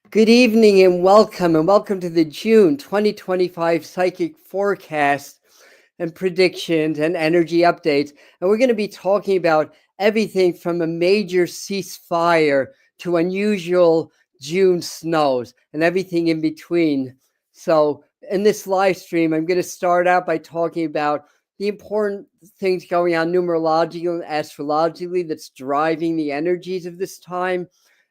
Good evening and welcome to the June 2025 Psychic Forecast and predictions and energy updates. And we're going to be talking about everything from a major ceasefire to unusual June snows and everything in between. So, in this live stream, I'm going to start out by talking about the important things going on numerologically and astrologically that's driving the energies of this time.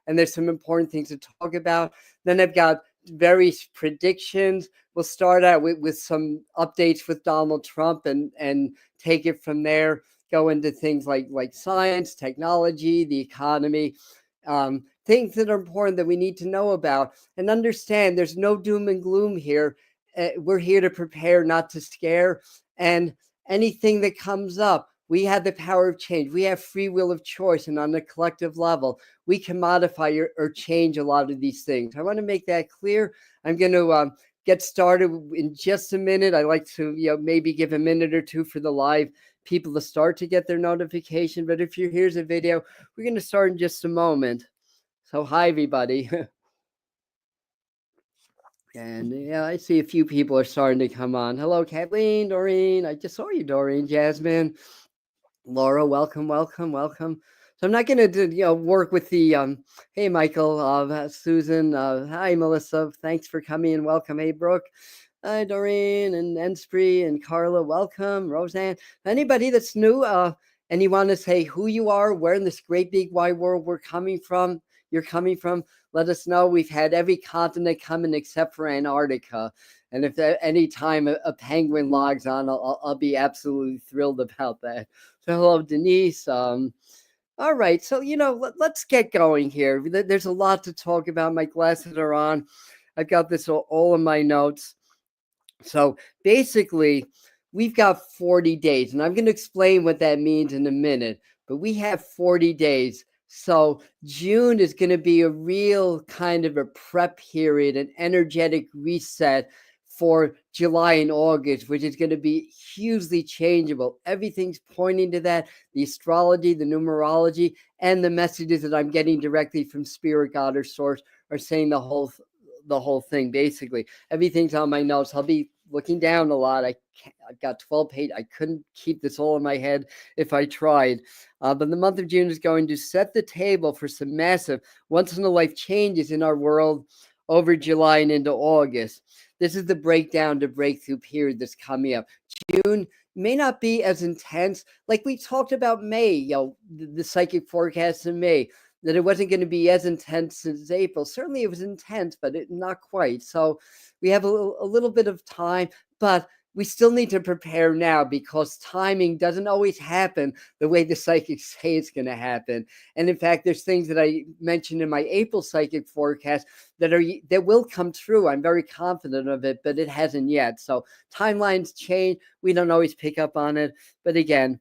And there's some important things to talk about. Then I've got various predictions. We'll start out with some updates with Donald Trump and take it from there. Go into things like science, technology, the economy, things that are important that we need to know about and understand. There's no doom and gloom here. We're here to prepare, not to scare. And anything that comes up, we have the power of change. We have free will of choice, and on a collective level, we can modify or change a lot of these things. I want to make that clear. I'm going to get started in just a minute. I like to, maybe give a minute or two for the live people to start to get their notification. But if here's a video, we're going to start in just a moment. So hi, everybody. And yeah, I see a few people are starting to come on. Hello, Kathleen, Doreen. I just saw you, Doreen, Jasmine. Laura, welcome. So I'm not going to, work with the, hey, Michael, Susan, hi, Melissa, thanks for coming and welcome. Hey, Brooke, hi, Doreen and Enspree and Carla, welcome. Roseanne, anybody that's new, and you want to say who you are, where in this great big wide world you're coming from, let us know. We've had every continent coming except for Antarctica. And if at any time a penguin logs on, I'll be absolutely thrilled about that. So hello, Denise. All right. So, let's get going here. There's a lot to talk about. My glasses are on. I've got this all in my notes. So basically, we've got 40 days, and I'm going to explain what that means in a minute. But we have 40 days. So June is going to be a real kind of a prep period, an energetic reset for July and August, which is going to be hugely changeable. Everything's pointing to that. The astrology, the numerology, and the messages that I'm getting directly from Spirit, God, or Source are saying the whole thing. Basically, everything's on my notes. I'll be looking down a lot. I've got 12 pages. I couldn't keep this all in my head if I tried. But the month of June is going to set the table for some massive once-in-a-life changes in our world over July and into August. This is the breakdown to breakthrough period that's coming up. June may not be as intense like we talked about May, the psychic forecast in May, that it wasn't going to be as intense as April. Certainly it was intense, but not quite. So we have a little bit of time, but we still need to prepare now because timing doesn't always happen the way the psychics say it's going to happen. And in fact, there's things that I mentioned in my April psychic forecast that will come true. I'm very confident of it, but it hasn't yet. So timelines change. We don't always pick up on it. But again,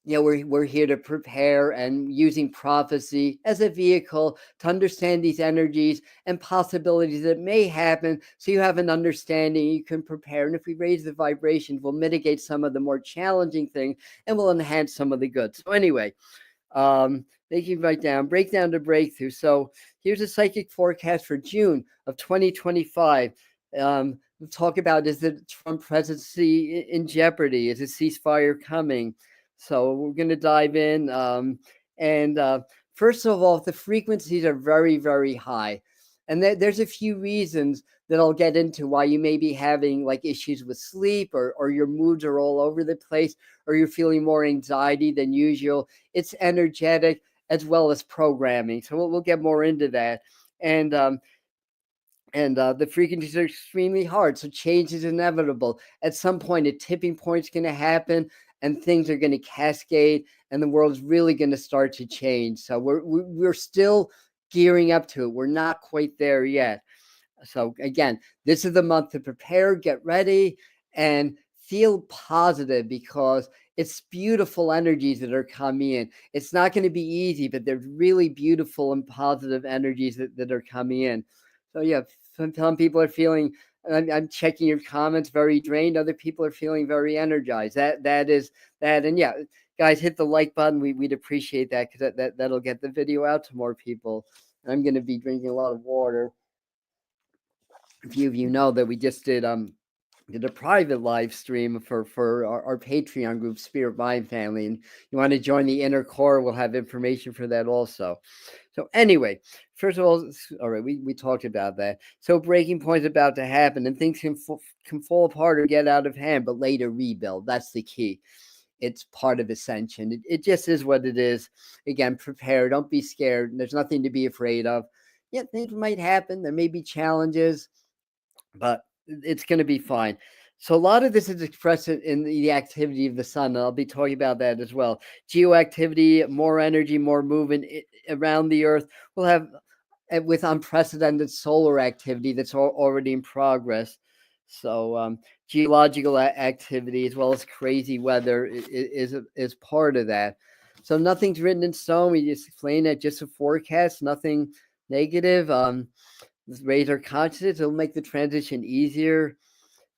we're here to prepare and using prophecy as a vehicle to understand these energies and possibilities that may happen, so you have an understanding, you can prepare. And if we raise the vibrations, we'll mitigate some of the more challenging things and we'll enhance some of the good. So anyway, they can write down breakdown to breakthrough. So here's a psychic forecast for June of 2025. We'll talk about, is the Trump presidency in jeopardy? Is a ceasefire coming? So we're going to dive in. First of all, the frequencies are very, very high. And there's a few reasons that I'll get into why you may be having like issues with sleep, or your moods are all over the place, or you're feeling more anxiety than usual. It's energetic as well as programming. So we'll get more into that. And the frequencies are extremely hard. So change is inevitable. At some point, a tipping point is going to happen and things are going to cascade and the world's really going to start to change. So we're still gearing up to it. We're not quite there yet. So again, this is the month to prepare, get ready, and feel positive because it's beautiful energies that are coming in. It's not going to be easy, but there's really beautiful and positive energies that are coming in. So yeah, some people are feeling, I'm checking your comments, very drained. Other people are feeling very energized. That is that. And yeah, guys, hit the like button. We'd appreciate that because that'll get the video out to more people. I'm going to be drinking a lot of water. A few of you know that we just did a private live stream for our Patreon group, Spirit Mind Family, and you want to join the inner core, we'll have information for that also. So anyway, first of all right, we talked about that. So breaking point's about to happen, and things can fall apart or get out of hand, but later rebuild. That's the key. It's part of ascension. It just is what it is. Again, prepare. Don't be scared. There's nothing to be afraid of. Yeah, things might happen. There may be challenges, but it's going to be fine. So a lot of this is expressed in the activity of the sun. And I'll be talking about that as well. Geoactivity, more energy, more movement around the Earth. We'll have with unprecedented solar activity that's already in progress. So geological activity as well as crazy weather is part of that. So nothing's written in stone. We just explain that, just a forecast, nothing negative. Raise our consciousness. It'll make the transition easier.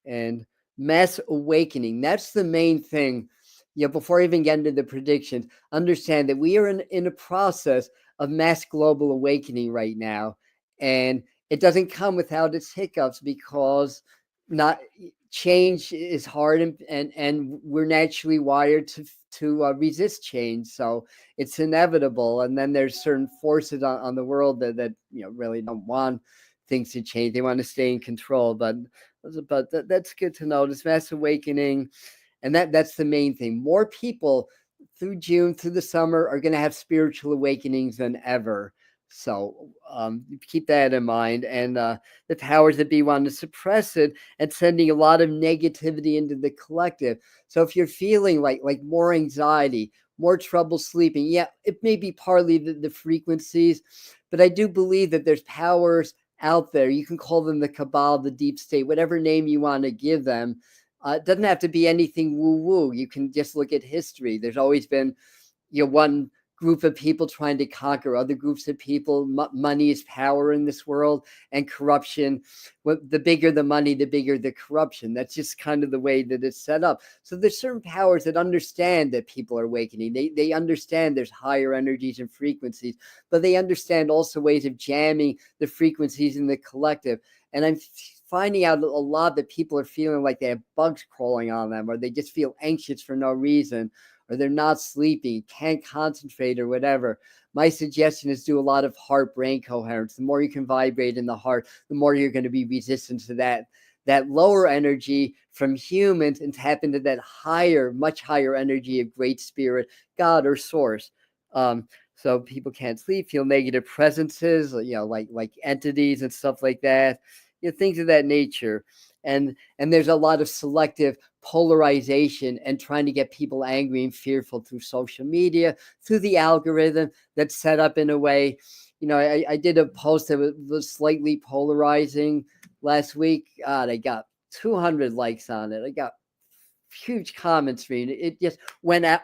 And mass awakening. That's the main thing. Before I even get into the predictions, understand that we are in a process of mass global awakening right now. And it doesn't come without its hiccups, because not change is hard, and we're naturally wired to resist change. So it's inevitable. And then there's certain forces on the world that really don't want things to change. They want to stay in control. But that's good to know. This mass awakening, and that's the main thing. More people through June, through the summer, are going to have spiritual awakenings than ever. So keep that in mind. And the powers that be want to suppress it and sending a lot of negativity into the collective. So if you're feeling like more anxiety, more trouble sleeping, yeah, it may be partly the frequencies, but I do believe that there's powers out there. You can call them the cabal, the deep state, whatever name you want to give them. It doesn't have to be anything woo-woo. You can just look at history. There's always been one group of people trying to conquer other groups of people. Money is power in this world, and corruption. The bigger the money, the bigger the corruption. That's just kind of the way that it's set up. So there's certain powers that understand that people are awakening. They understand there's higher energies and frequencies, but they understand also ways of jamming the frequencies in the collective. And I'm finding out a lot that people are feeling like they have bugs crawling on them, or they just feel anxious for no reason, or they're not sleeping, can't concentrate, or whatever. My suggestion is do a lot of heart-brain coherence. The more you can vibrate in the heart, the more you're going to be resistant to that lower energy from humans, and tap into that higher, much higher energy of great spirit, God, or source. So people can't sleep, feel negative presences, like entities and stuff like that, things of that nature. And there's a lot of selective polarization and trying to get people angry and fearful through social media, through the algorithm that's set up in a way. I did a post that was slightly polarizing last week. God, I got 200 likes on it. I got huge comments reading it. It just went out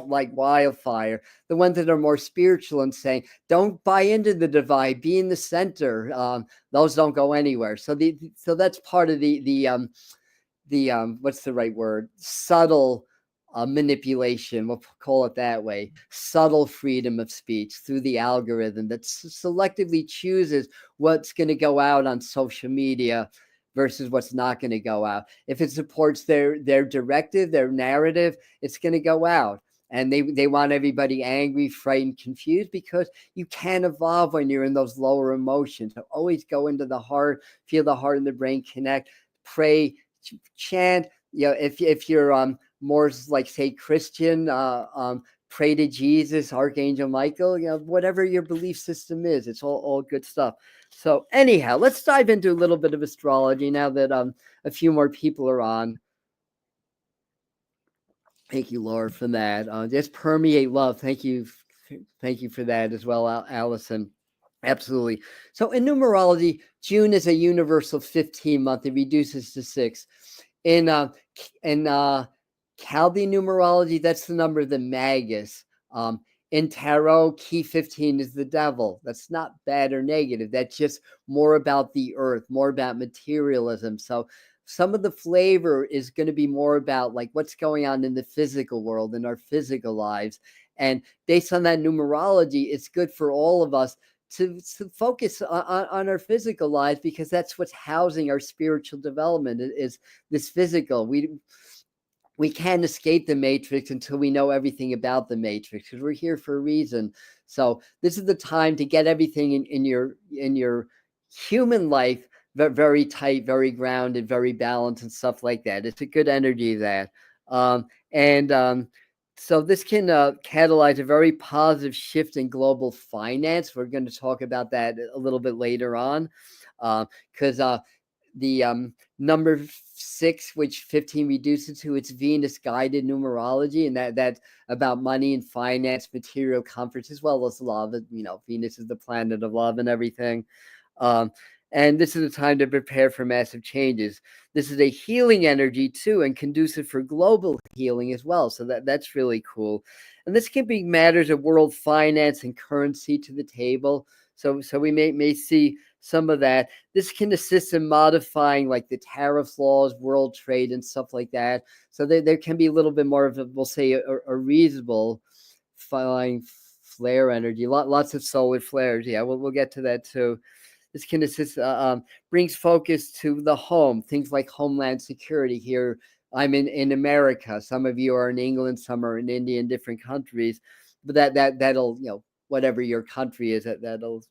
like wildfire. The ones that are more spiritual and saying, don't buy into the divide, be in the center. Those don't go anywhere. So that's part of the what's the right word? Subtle manipulation, we'll call it that way. Subtle freedom of speech through the algorithm that selectively chooses what's going to go out on social media versus what's not going to go out. If it supports their directive, their narrative, it's going to go out. And they want everybody angry, frightened, confused, because you can't evolve when you're in those lower emotions. So always go into the heart, feel the heart and the brain connect, pray, chant. If you're more like, say, Christian, pray to Jesus, Archangel Michael, whatever your belief system is. It's all good stuff. So anyhow, let's dive into a little bit of astrology now that a few more people are on. Thank you, Lord, for that. Just permeate love. Thank you for that as well, Allison. Absolutely. So in numerology, June is a universal 15 month. It reduces to 6. In Chaldean numerology, that's the number of the magus. In tarot, key 15 is the devil. That's not bad or negative. That's just more about the earth, more about materialism. So some of the flavor is going to be more about like what's going on in the physical world, in our physical lives. And based on that numerology, it's good for all of us to focus on our physical lives, because that's what's housing our spiritual development is this physical. We can't escape the matrix until we know everything about the matrix, because we're here for a reason. So this is the time to get everything in your human life very tight, very grounded, very balanced, and stuff like that. It's a good energy that. And So this can catalyze a very positive shift in global finance. We're going to talk about that a little bit later on, because the number 6, which 15 reduces to, it's Venus guided numerology, and that's about money and finance, material comforts, as well as love. Venus is the planet of love and everything. And this is a time to prepare for massive changes. This is a healing energy too, and conducive for global healing as well. So that's really cool. And this can bring matters of world finance and currency to the table. So we may see some of that. This can assist in modifying like the tariff laws, world trade, and stuff like that. So there can be a little bit more of a, we'll say, a reasonable flying flare energy. Lots of solar flares. Yeah, we'll get to that too. This can assist, brings focus to the home, things like homeland security. Here, I'm in America. Some of you are in England, some are in India, in different countries. But that'll, whatever your country is, that'll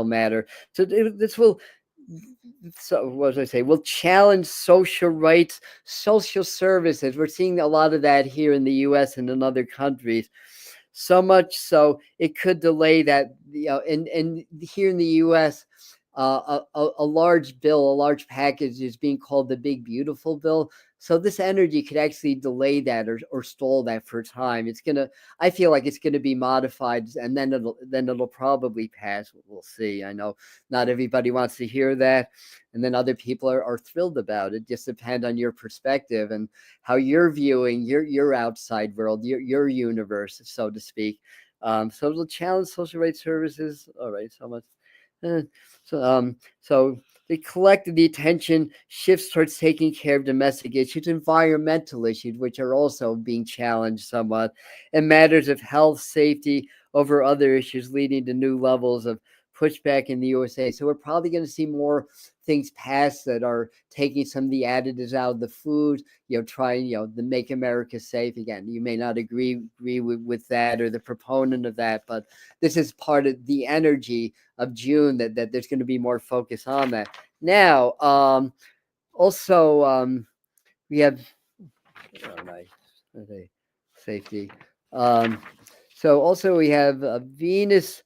matter. So this will, so what did I say? Will challenge social rights, social services. We're seeing a lot of that here in the U.S. and in other countries. So much so it could delay that. And here in the U.S., a large bill, a large package is being called the Big Beautiful Bill. So this energy could actually delay that or stall that for a time. I feel like it's gonna be modified, and then it'll probably pass. We'll see. I know not everybody wants to hear that, and then other people are thrilled about it. Just depend on your perspective and how you're viewing your outside world, your universe, so to speak. So it'll challenge social rights services. All right, so much. So the collective the attention shifts towards taking care of domestic issues, environmental issues, which are also being challenged somewhat, and matters of health, safety over other issues, leading to new levels of pushback in the USA. So we're probably going to see more things passed that are taking some of the additives out of the food, trying, to make America safe. Again, you may not agree with that or the proponent of that, but this is part of the energy of June that there's going to be more focus on that. Now, also, we have safety. So also we have Venus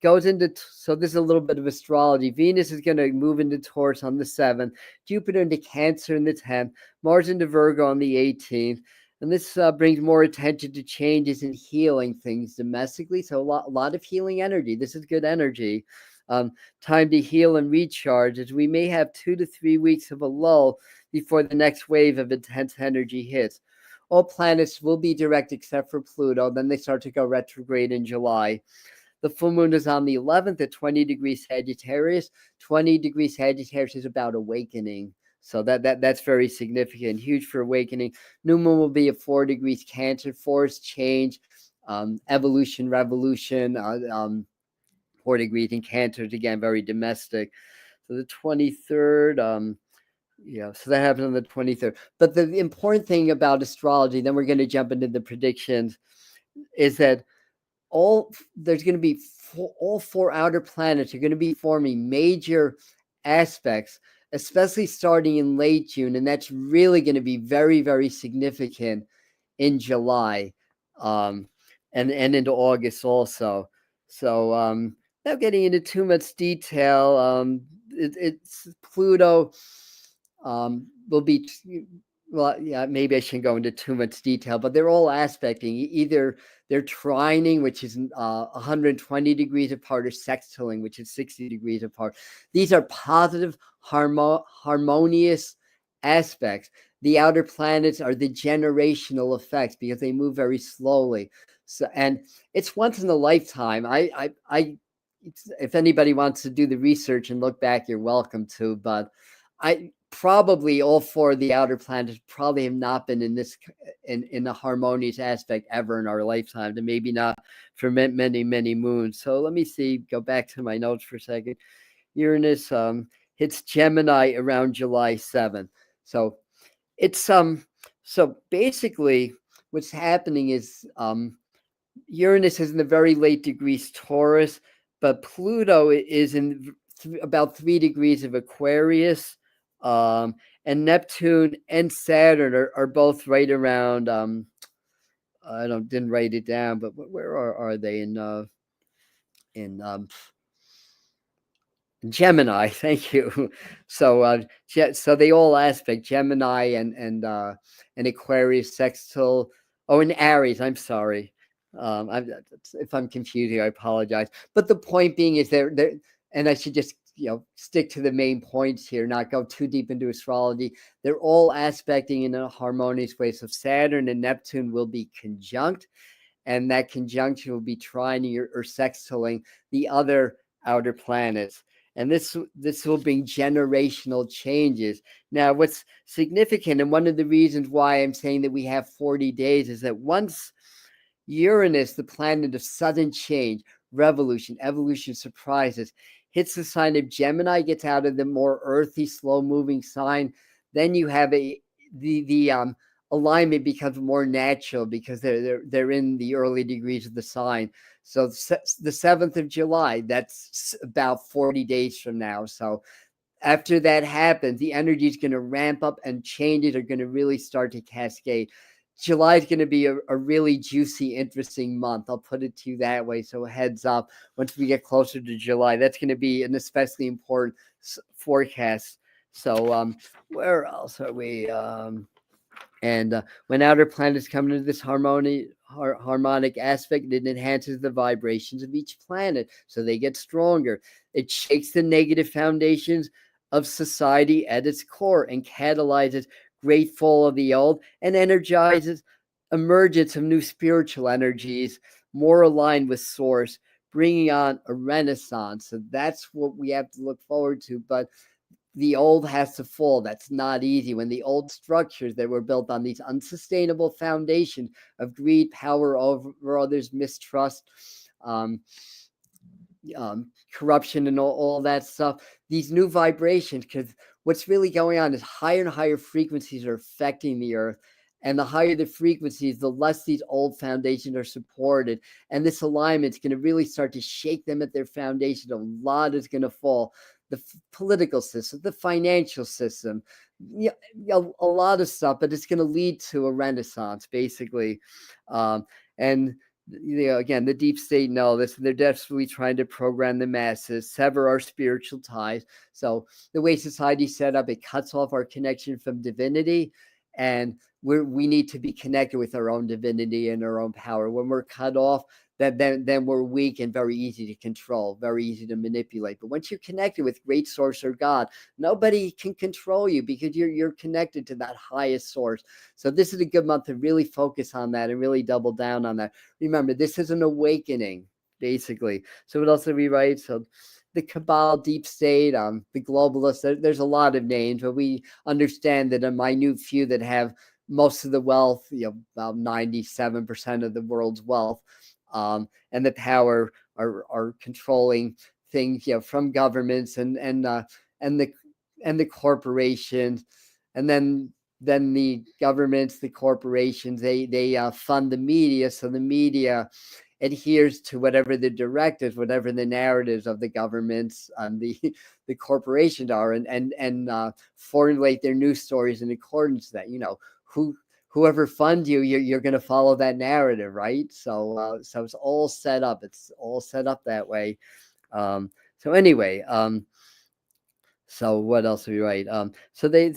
goes into, so this is a little bit of astrology. Venus is going to move into Taurus on the 7th, Jupiter into Cancer on the 10th, Mars into Virgo on the 18th. And this brings more attention to changes in healing things domestically. So a lot of healing energy. This is good energy. Time to heal and recharge, as we may have 2 to 3 weeks of a lull before the next wave of intense energy hits. All planets will be direct except for Pluto. Then they start to go retrograde in July. The full moon is on the 11th at 20 degrees Sagittarius. 20 degrees Sagittarius is about awakening. So that's very significant, huge for awakening. New moon will be at 4 degrees Cancer, force change, evolution, revolution. 4 degrees in Cancer is again very domestic. So the 23rd, so that happens on the 23rd. But the important thing about astrology, then we're going to jump into the predictions, is that there's going to be all 4 outer planets are going to be forming major aspects, especially starting in late June, and that's really going to be very, very significant in July, and into August also. So without getting into too much detail, it's Pluto will be. Well, yeah, maybe I shouldn't go into too much detail, but they're all aspecting. Either they're trining, which is 120 degrees apart, or sextiling, which is 60 degrees apart. These are positive, harmonious aspects. The outer planets are the generational effects because they move very slowly. So, and it's once in a lifetime. If anybody wants to do the research and look back, you're welcome to. But probably all four of the outer planets probably have not been in a harmonious aspect ever in our lifetime, and maybe not for many moons. So let me see, go back to my notes for a second. Uranus hits Gemini around July 7th. So it's so basically what's happening is Uranus is in the very late degrees Taurus, but Pluto is in about 3 degrees of Aquarius, and Neptune and Saturn are both right around. I didn't write it down, but where are they in Gemini? Thank you. So they all aspect Gemini and Aquarius sextile. Oh, and Aries. I'm sorry. If I'm confusing, I apologize. But the point being is they're and I should just stick to the main points here, not go too deep into astrology. They're all aspecting in a harmonious way. So Saturn and Neptune will be conjunct, and that conjunction will be trining or sextiling the other outer planets. And this will bring generational changes. Now, what's significant, and one of the reasons why I'm saying that we have 40 days, is that once Uranus, the planet of sudden change, revolution, evolution, surprises, hits the sign of Gemini, gets out of the more earthy, slow-moving sign, then you have the alignment becomes more natural because they're in the early degrees of the sign. So the 7th of July, that's about 40 days from now. So after that happens, the energy is going to ramp up and changes are going to really start to cascade. July is going to be a really juicy, interesting month. I'll put it to you that way. So heads up, once we get closer to July, that's going to be an especially important forecast. So where else are we? And when outer planets come into this harmonic aspect, it enhances the vibrations of each planet, so they get stronger. It shakes the negative foundations of society at its core and catalyzes great fall of the old and energizes emergence of new spiritual energies more aligned with source, bringing on a renaissance. So that's what we have to look forward to. But the old has to fall. That's not easy. When the old structures that were built on these unsustainable foundations of greed, power over others, mistrust, corruption, and all that stuff, these new vibrations, because what's really going on is higher and higher frequencies are affecting the earth. And the higher the frequencies, the less these old foundations are supported. And this alignment is going to really start to shake them at their foundation. A lot is going to fall. The political system, the financial system, a lot of stuff, but it's going to lead to a renaissance, basically. And again, the deep state know this. They're desperately trying to program the masses, sever our spiritual ties. So the way society's set up, it cuts off our connection from divinity, and we need to be connected with our own divinity and our own power. When we're cut off, then we're weak and very easy to control, very easy to manipulate. But once you're connected with great source or God, nobody can control you because you're connected to that highest source. So this is a good month to really focus on that and really double down on that. Remember, this is an awakening, basically. So what else did we write? So the cabal, deep state, the globalists, there's a lot of names, but we understand that a minute few that have most of the wealth, about 97% of the world's wealth, and the power are controlling things, from governments and the corporations, and then the governments, the corporations, they fund the media, so the media adheres to whatever the directives, whatever the narratives of the governments and the corporations are, and formulate their news stories in accordance to that. Whoever funds you're going to follow that narrative, right? So it's all set up. It's all set up that way. So anyway, so what else do we write? So they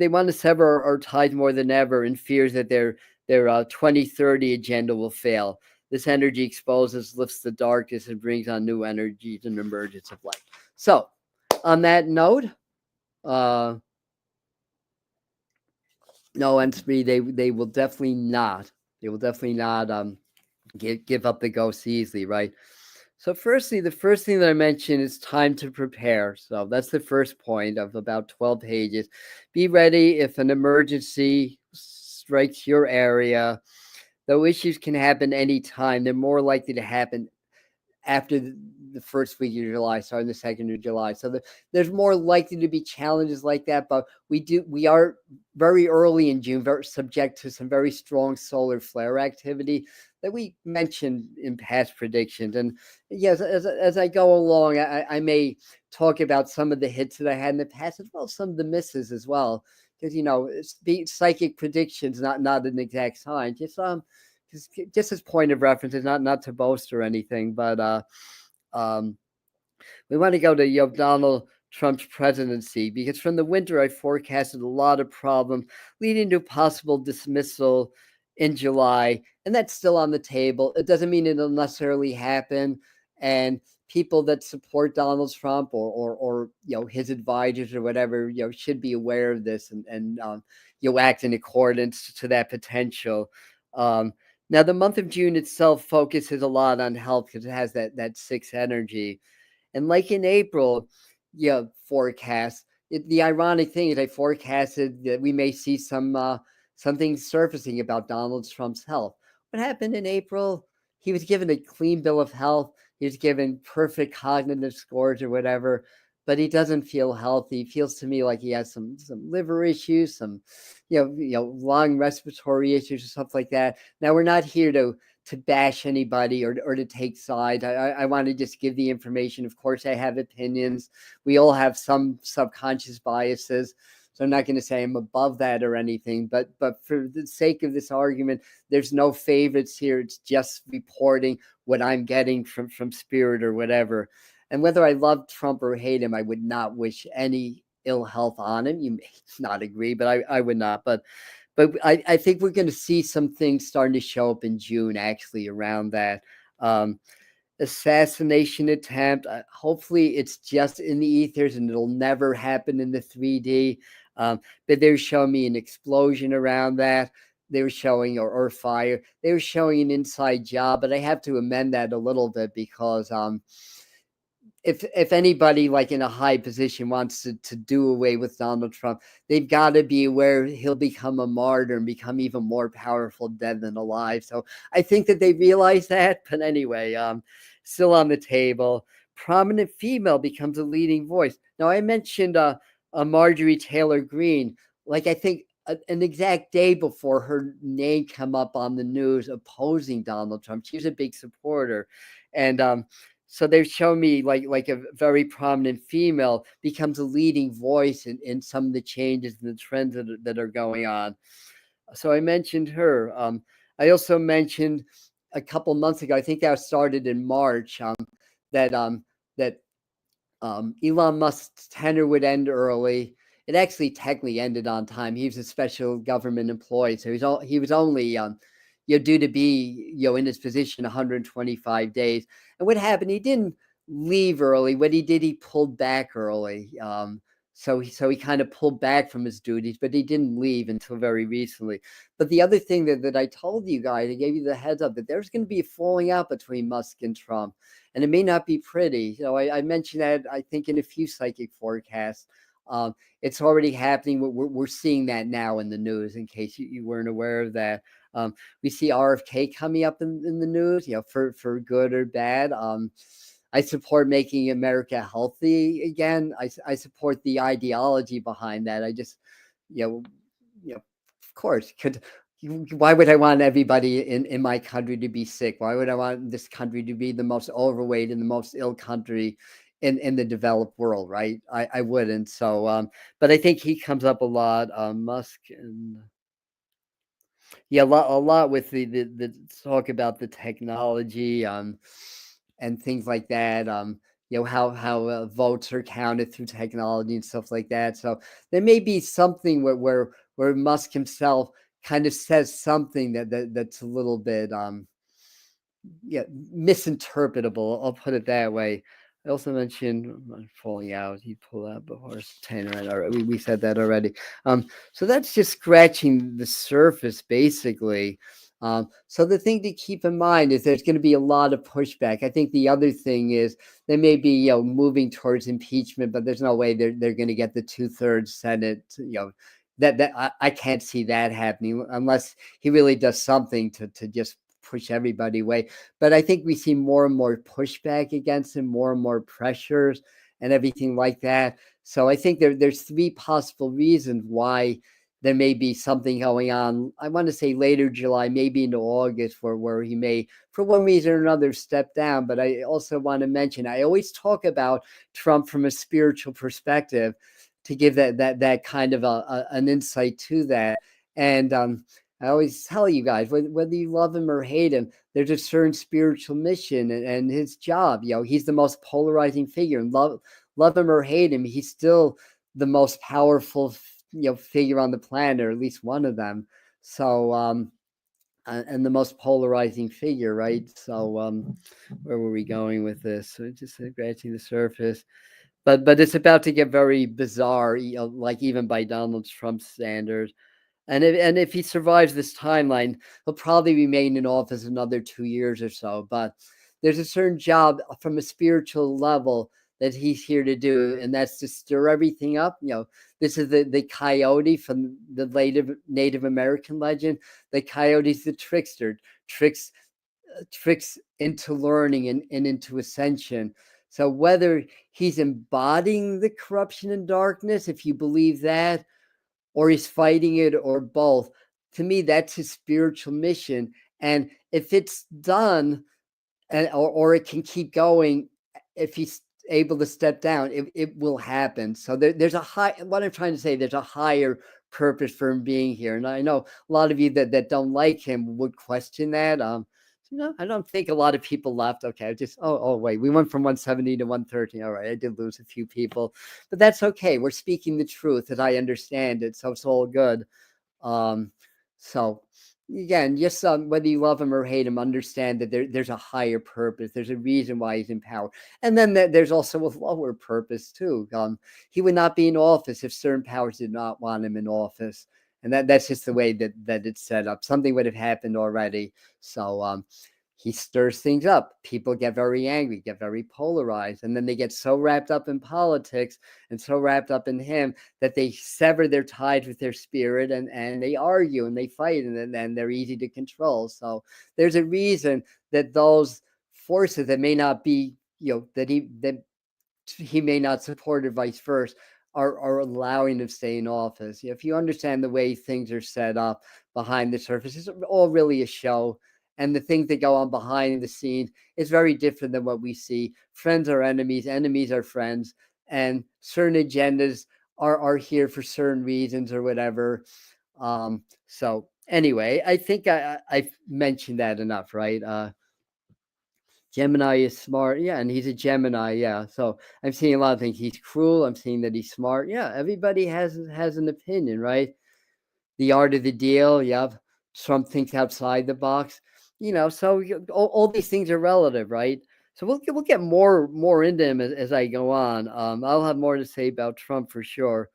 want to sever our ties more than ever, in fears that their 2030 agenda will fail. This energy exposes, lifts the darkness, and brings on new energies and emergence of light. So on that note, no, and three, they will definitely not. They will definitely not give up the ghost easily, right? So firstly, the first thing that I mentioned is time to prepare. So that's the first point of about 12 pages. Be ready if an emergency strikes your area. Though issues can happen anytime, they're more likely to happen after the first week of July, starting the 2nd of July. So there's more likely to be challenges like that, but we are very early in June, very subject to some very strong solar flare activity that we mentioned in past predictions. And yes, as I go along, I may talk about some of the hits that I had in the past, as well as some of the misses as well. Because psychic predictions, not an exact science, just as point of reference, is not to boast or anything, but um, we want to go to Donald Trump's presidency, because from the winter I forecasted a lot of problems leading to possible dismissal in July, and that's still on the table. It doesn't mean it'll necessarily happen, and people that support Donald Trump or his advisors or whatever should be aware of this and act in accordance to that potential. Um, Now, the month of June itself focuses a lot on health because it has that sixth energy. And like in April, forecast. The ironic thing is, I forecasted that we may see something surfacing about Donald Trump's health. What happened in April? He was given a clean bill of health. He was given perfect cognitive scores or whatever, but he doesn't feel healthy. He feels to me like he has some liver issues, some lung respiratory issues or stuff like that. Now, we're not here to bash anybody or to take sides. I want to just give the information. Of course, I have opinions. We all have some subconscious biases. So I'm not going to say I'm above that or anything, but for the sake of this argument, there's no favorites here. It's just reporting what I'm getting from spirit or whatever. And whether I love Trump or hate him, I would not wish any ill health on him. You may not agree, but I would not. But I think we're going to see some things starting to show up in June, actually, around that. Um, Assassination attempt. Hopefully, it's just in the ethers and it'll never happen in the 3D. But they were showing me an explosion around that. They were showing, or fire. They were showing an inside job, but I have to amend that a little bit because if anybody like in a high position wants to do away with Donald Trump, they've got to be aware he'll become a martyr and become even more powerful dead than alive. So I think that they realize that. But anyway, still on the table. Prominent female becomes a leading voice. Now I mentioned Marjorie Taylor Greene. Like I think an exact day before her name come up on the news opposing Donald Trump, she was a big supporter, and so they've shown me like a very prominent female becomes a leading voice in some of the changes and the trends that are going on. So I mentioned her. I also mentioned a couple months ago, I think that started in March, that that Elon Musk's tenure would end early. It actually technically ended on time. He was a special government employee, so he was only due to be in his position 125 days. And what happened? He didn't leave early. What he did, he pulled back early. So he kind of pulled back from his duties, but he didn't leave until very recently. But the other thing that I told you guys, I gave you the heads up that there's going to be a falling out between Musk and Trump, and it may not be pretty. I mentioned that I think in a few psychic forecasts. It's already happening. We're seeing that now in the news. In case you weren't aware of that, we see RFK coming up in the news. For good or bad. I support making America healthy again. I support the ideology behind that. I just, of course, why would I want everybody in my country to be sick? Why would I want this country to be the most overweight and the most ill country in the developed world, right? I wouldn't. So, but I think he comes up a lot. Musk and a lot with the talk about the technology, and things like that. How votes are counted through technology and stuff like that. So there may be something where Musk himself kind of says something that's a little bit misinterpretable. I'll put it that way. I also mentioned falling out. He pulled out the horse tanner. Right? We said that already. So that's just scratching the surface, basically. So the thing to keep in mind is there's going to be a lot of pushback. I think the other thing is they may be, moving towards impeachment, but there's no way they're going to get the 2/3 Senate. I can't see that happening unless he really does something to just push everybody away. But I think we see more and more pushback against him, more and more pressures and everything like that. So I think there's three possible reasons why there may be something going on. I want to say later July, maybe into August, where he may, for one reason or another, step down. But I also want to mention, I always talk about Trump from a spiritual perspective to give that kind of an insight to that. And I always tell you guys, whether you love him or hate him, there's a certain spiritual mission and his job. He's the most polarizing figure, and love him or hate him, he's still the most powerful figure on the planet, or at least one of them. So and the most polarizing figure, right? So where were we going with this? So just scratching the surface. But it's about to get very bizarre, like even by Donald Trump's standards. And if he survives this timeline, he'll probably remain in office another 2 years or so. But there's a certain job from a spiritual level that he's here to do, and that's to stir everything up. This is the coyote from the Native American legend. The coyote's the trickster, tricks tricks into learning and into ascension. So whether he's embodying the corruption and darkness, if you believe that, or he's fighting it, or both, to me, that's his spiritual mission. And if it's done, or it can keep going, if he's able to step down, it will happen. So there's a what I'm trying to say, there's a higher purpose for him being here. And I know a lot of you that don't like him would question that. I don't think a lot of people left. Okay, I just wait, we went from 170 to 130. All right, I did lose a few people, but that's okay. We're speaking the truth as I understand it, so it's all good. Um, so again, just whether you love him or hate him, understand that there's a higher purpose. There's a reason why he's in power, and then there's also a lower purpose too. He would not be in office if certain powers did not want him in office, and that's just the way that it's set up. Something would have happened already. So he stirs things up. People get very angry, get very polarized, and then they get so wrapped up in politics and so wrapped up in him that they sever their ties with their spirit, and they argue and they fight, and then they're easy to control. So there's a reason that those forces that may not be, that he may not support, or vice versa, are allowing him to stay in office. If you understand the way things are set up behind the surface, it's all really a show. And the things that go on behind the scenes is very different than what we see. Friends are enemies, enemies are friends, and certain agendas are here for certain reasons or whatever. So anyway, I think I've mentioned that enough, right? Gemini is smart. Yeah, and he's a Gemini. Yeah. So I'm seeing a lot of things. He's cruel. I'm seeing that he's smart. Yeah, everybody has an opinion, right? The art of the deal. Yep. Trump thinks outside the box. So all these things are relative, right? So we'll get more into him as I go on. I'll have more to say about Trump for sure.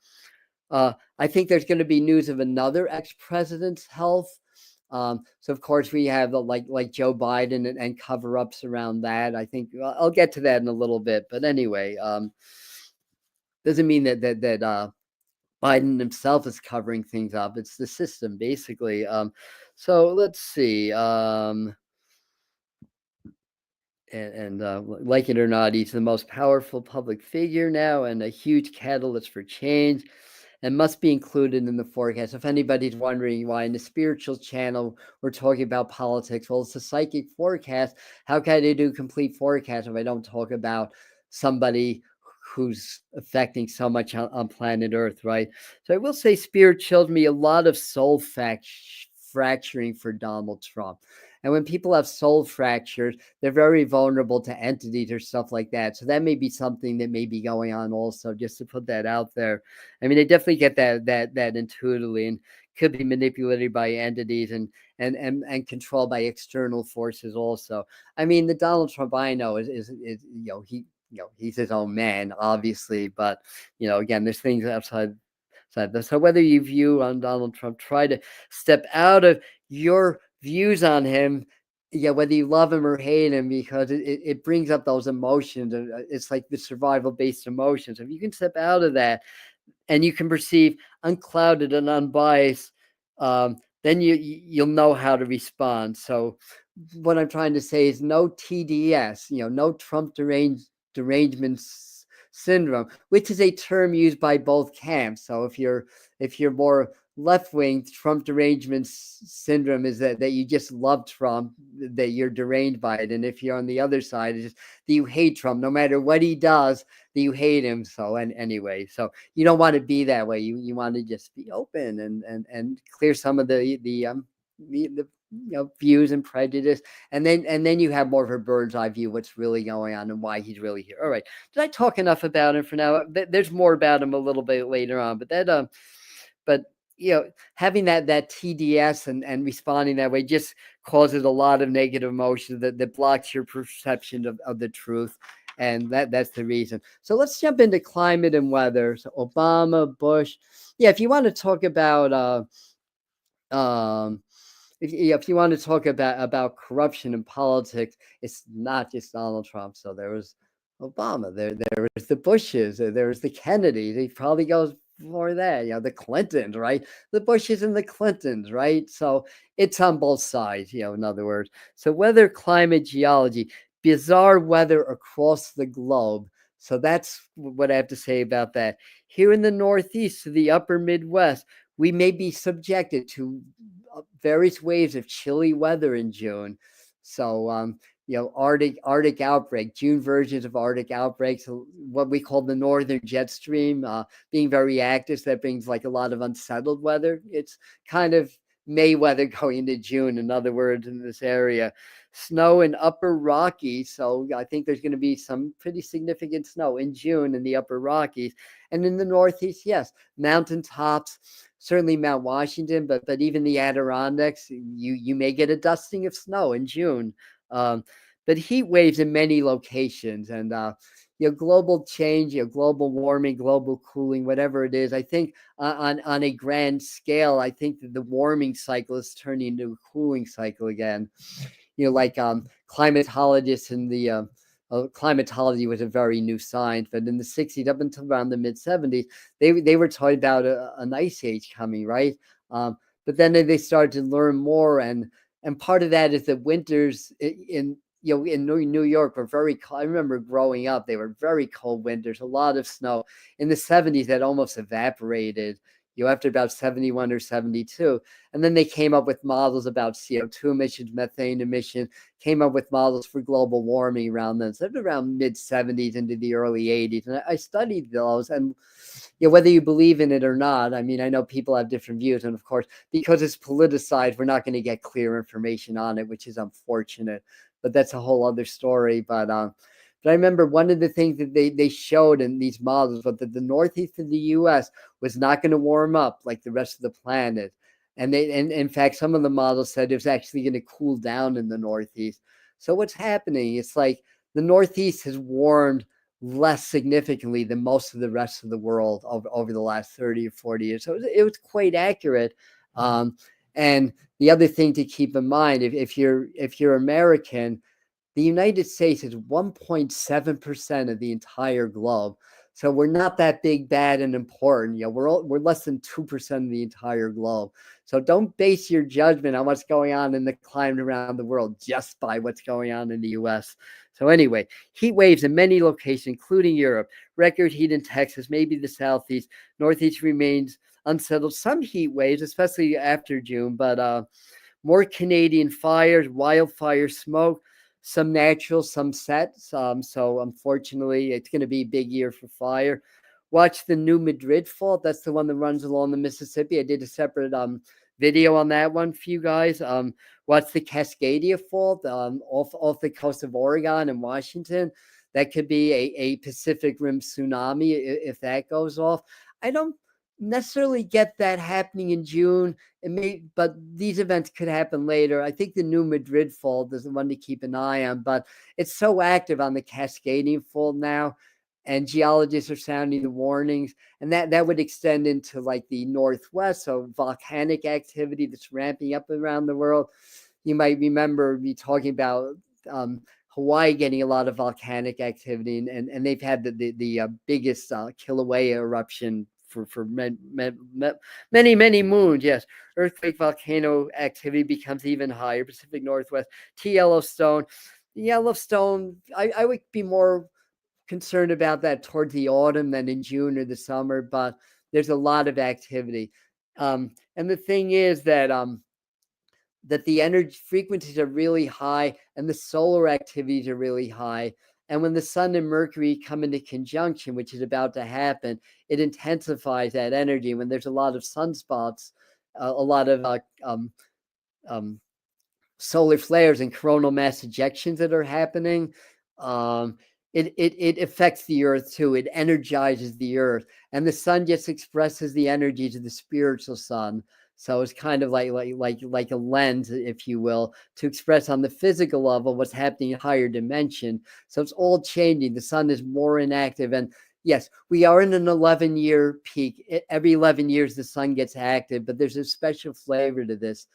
I think there's going to be news of another ex-president's health. So of course we have like Joe Biden and cover-ups around that. I think I'll get to that in a little bit. But anyway, doesn't mean that Biden himself is covering things up. It's the system basically. So let's see. And like it or not, he's the most powerful public figure now and a huge catalyst for change, and must be included in the forecast. If anybody's wondering why in the spiritual channel we're talking about politics, well, it's a psychic forecast. How can I do complete forecast if I don't talk about somebody who's affecting so much on planet Earth, right? So I will say spirit showed me a lot of soul fracturing for Donald Trump. And when people have soul fractures, they're very vulnerable to entities or stuff like that. So that may be something that may be going on also, just to put that out there. I mean, they definitely get that intuitively, and could be manipulated by entities and controlled by external forces also. I mean, the Donald Trump I know is he's his own man, obviously, but again, there's things outside. So whether you view on Donald Trump, try to step out of your views on him, yeah, whether you love him or hate him, because it brings up those emotions. And it's like the survival based emotions. If you can step out of that and you can perceive unclouded and unbiased, then you'll know how to respond. So what I'm trying to say is no TDS, no Trump derangement syndrome, which is a term used by both camps. So if you're more left wing, Trump derangement syndrome is that you just love Trump, that you're deranged by it. And if you're on the other side, it's just that you hate Trump no matter what he does, that you hate him. So and anyway, so you don't want to be that way. You want to just be open and clear some of the views and prejudice, and then you have more of a bird's eye view, what's really going on and why he's really here. All right, did I talk enough about him for now? There's more about him a little bit later on, but having that TDS and responding that way just causes a lot of negative emotions that blocks your perception of the truth. And that's the reason. So let's jump into climate and weather. So Obama, Bush. Yeah, if you want to talk about if you want to talk about corruption in politics, it's not just Donald Trump. So there was Obama, there was the Bushes, there was the Kennedys. He probably goes for that, the Clintons, right? The Bushes and the Clintons, right? So it's on both sides, in other words. So weather, climate, geology, bizarre weather across the globe. So that's what I have to say about that. Here in the Northeast to the upper Midwest, we may be subjected to various waves of chilly weather in June. So, Arctic outbreak, June versions of Arctic outbreaks, what we call the northern jet stream, being very active. So that brings like a lot of unsettled weather. It's kind of May weather going into June, in other words, in this area. Snow in upper Rockies. So I think there's going to be some pretty significant snow in June in the upper Rockies. And in the Northeast, yes, mountaintops, certainly Mount Washington, but even the Adirondacks, you may get a dusting of snow in June. But heat waves in many locations, and global change, global warming, global cooling, whatever it is. I think on a grand scale, I think that the warming cycle is turning into a cooling cycle again. Like climatologists in the climatology was a very new science, but in the 60s up until around the mid 70s, they were talking about an ice age coming, right? But then they started to learn more, and part of that is that winters in New York were very cold. I remember growing up, they were very cold winters, a lot of snow. In the 70s, that almost evaporated, after about 71 or 72. And then they came up with models about CO2 emissions, methane emissions, came up with models for global warming around then. So around mid 70s into the early 80s. And I studied those. And whether you believe in it or not, I mean, I know people have different views. And of course, because it's politicized, we're not going to get clear information on it, which is unfortunate. But that's a whole other story. But I remember one of the things that they showed in these models was that the Northeast of the U.S. was not going to warm up like the rest of the planet. And in fact, some of the models said it was actually going to cool down in the Northeast. So what's happening? It's like the Northeast has warmed less significantly than most of the rest of the world over the last 30 or 40 years. So it was quite accurate. And the other thing to keep in mind, if you're American, the United States is 1.7% of the entire globe. So we're not that big, bad, and important. We're less than 2% of the entire globe. So don't base your judgment on what's going on in the climate around the world just by what's going on in the US. So anyway, heat waves in many locations, including Europe. Record heat in Texas, maybe the Southeast. Northeast remains unsettled. Some heat waves, especially after June, but more Canadian fires, wildfire smoke, some natural, some set. So unfortunately, it's going to be a big year for fire. Watch the New Madrid fault. That's the one that runs along the Mississippi. I did a separate video on that one for you guys. Watch the Cascadia fault off the coast of Oregon and Washington. That could be a Pacific Rim tsunami if that goes off. I don't necessarily get that happening in June. But these events could happen later. I think the New Madrid fault is the one to keep an eye on, but it's so active on the Cascadian fault now, and geologists are sounding the warnings, and that would extend into like the Northwest, so volcanic activity that's ramping up around the world. you might remember me talking about Hawaii getting a lot of volcanic activity, and they've had the biggest Kilauea eruption for many moons. Yes, earthquake volcano activity becomes even higher. Pacific Northwest, Yellowstone. Yellowstone, I would be more concerned about that towards the autumn than in June or the summer, but there's a lot of activity. And the thing is that the energy frequencies are really high and the solar activities are really high. And when the sun and Mercury come into conjunction, which is about to happen, it intensifies that energy. When there's a lot of sunspots, a lot of um, solar flares and coronal mass ejections that are happening, it affects the earth too. It energizes the earth, and the sun just expresses the energies of the spiritual sun. So it's kind of like a lens, if you will, to express on the physical level what's happening in higher dimension. So it's all changing. The sun is more inactive, and yes, we are in an 11-year peak. Every 11 years, the sun gets active, but there's a special flavor to this.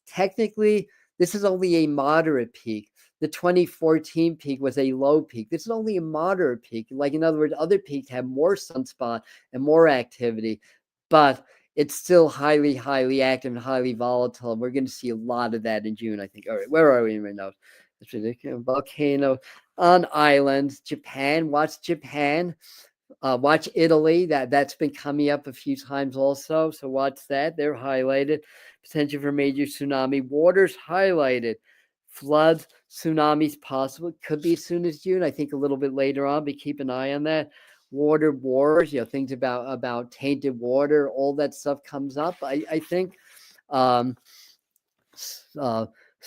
Technically, this is only a moderate peak. The 2014 peak was a low peak. This is only a moderate peak. Like, in other words, other peaks have more sunspot and more activity, but it's still highly active and highly volatile. And we're going to see a lot of that in June, I think. All right, where are we right now? It's ridiculous. Volcano on islands. Japan. Watch Japan. Watch Italy. That's been coming up a few times also. So watch that. They're highlighted. Potential for major tsunami. Waters highlighted. Floods, tsunamis possible. Could be as soon as June. I think a little bit later on, but keep an eye on that. Water wars, things about tainted water, all that stuff comes up. I think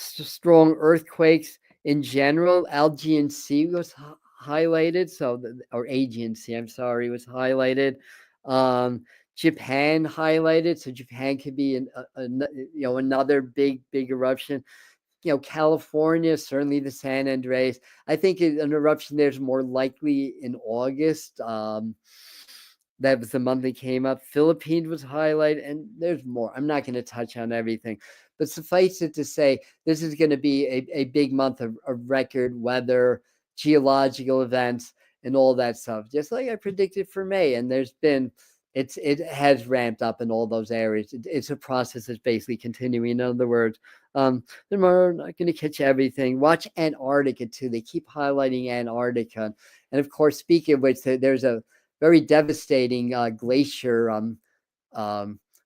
strong earthquakes in general. Algae Sea was highlighted, or Aegean Sea, I'm sorry, was highlighted. Japan highlighted, so Japan could be another big eruption. California, certainly the San Andreas. I think an eruption there's more likely in August. That was the month that came up. Philippines was highlighted, and there's more. I'm not going to touch on everything, but suffice it to say, this is going to be a big month of record weather, geological events, and all that stuff, just like I predicted for May. And it has ramped up in all those areas. It's a process that's basically continuing. In other words, they're not going to catch everything. Watch Antarctica too. They keep highlighting Antarctica, and of course, speaking of which, there's a very devastating glacier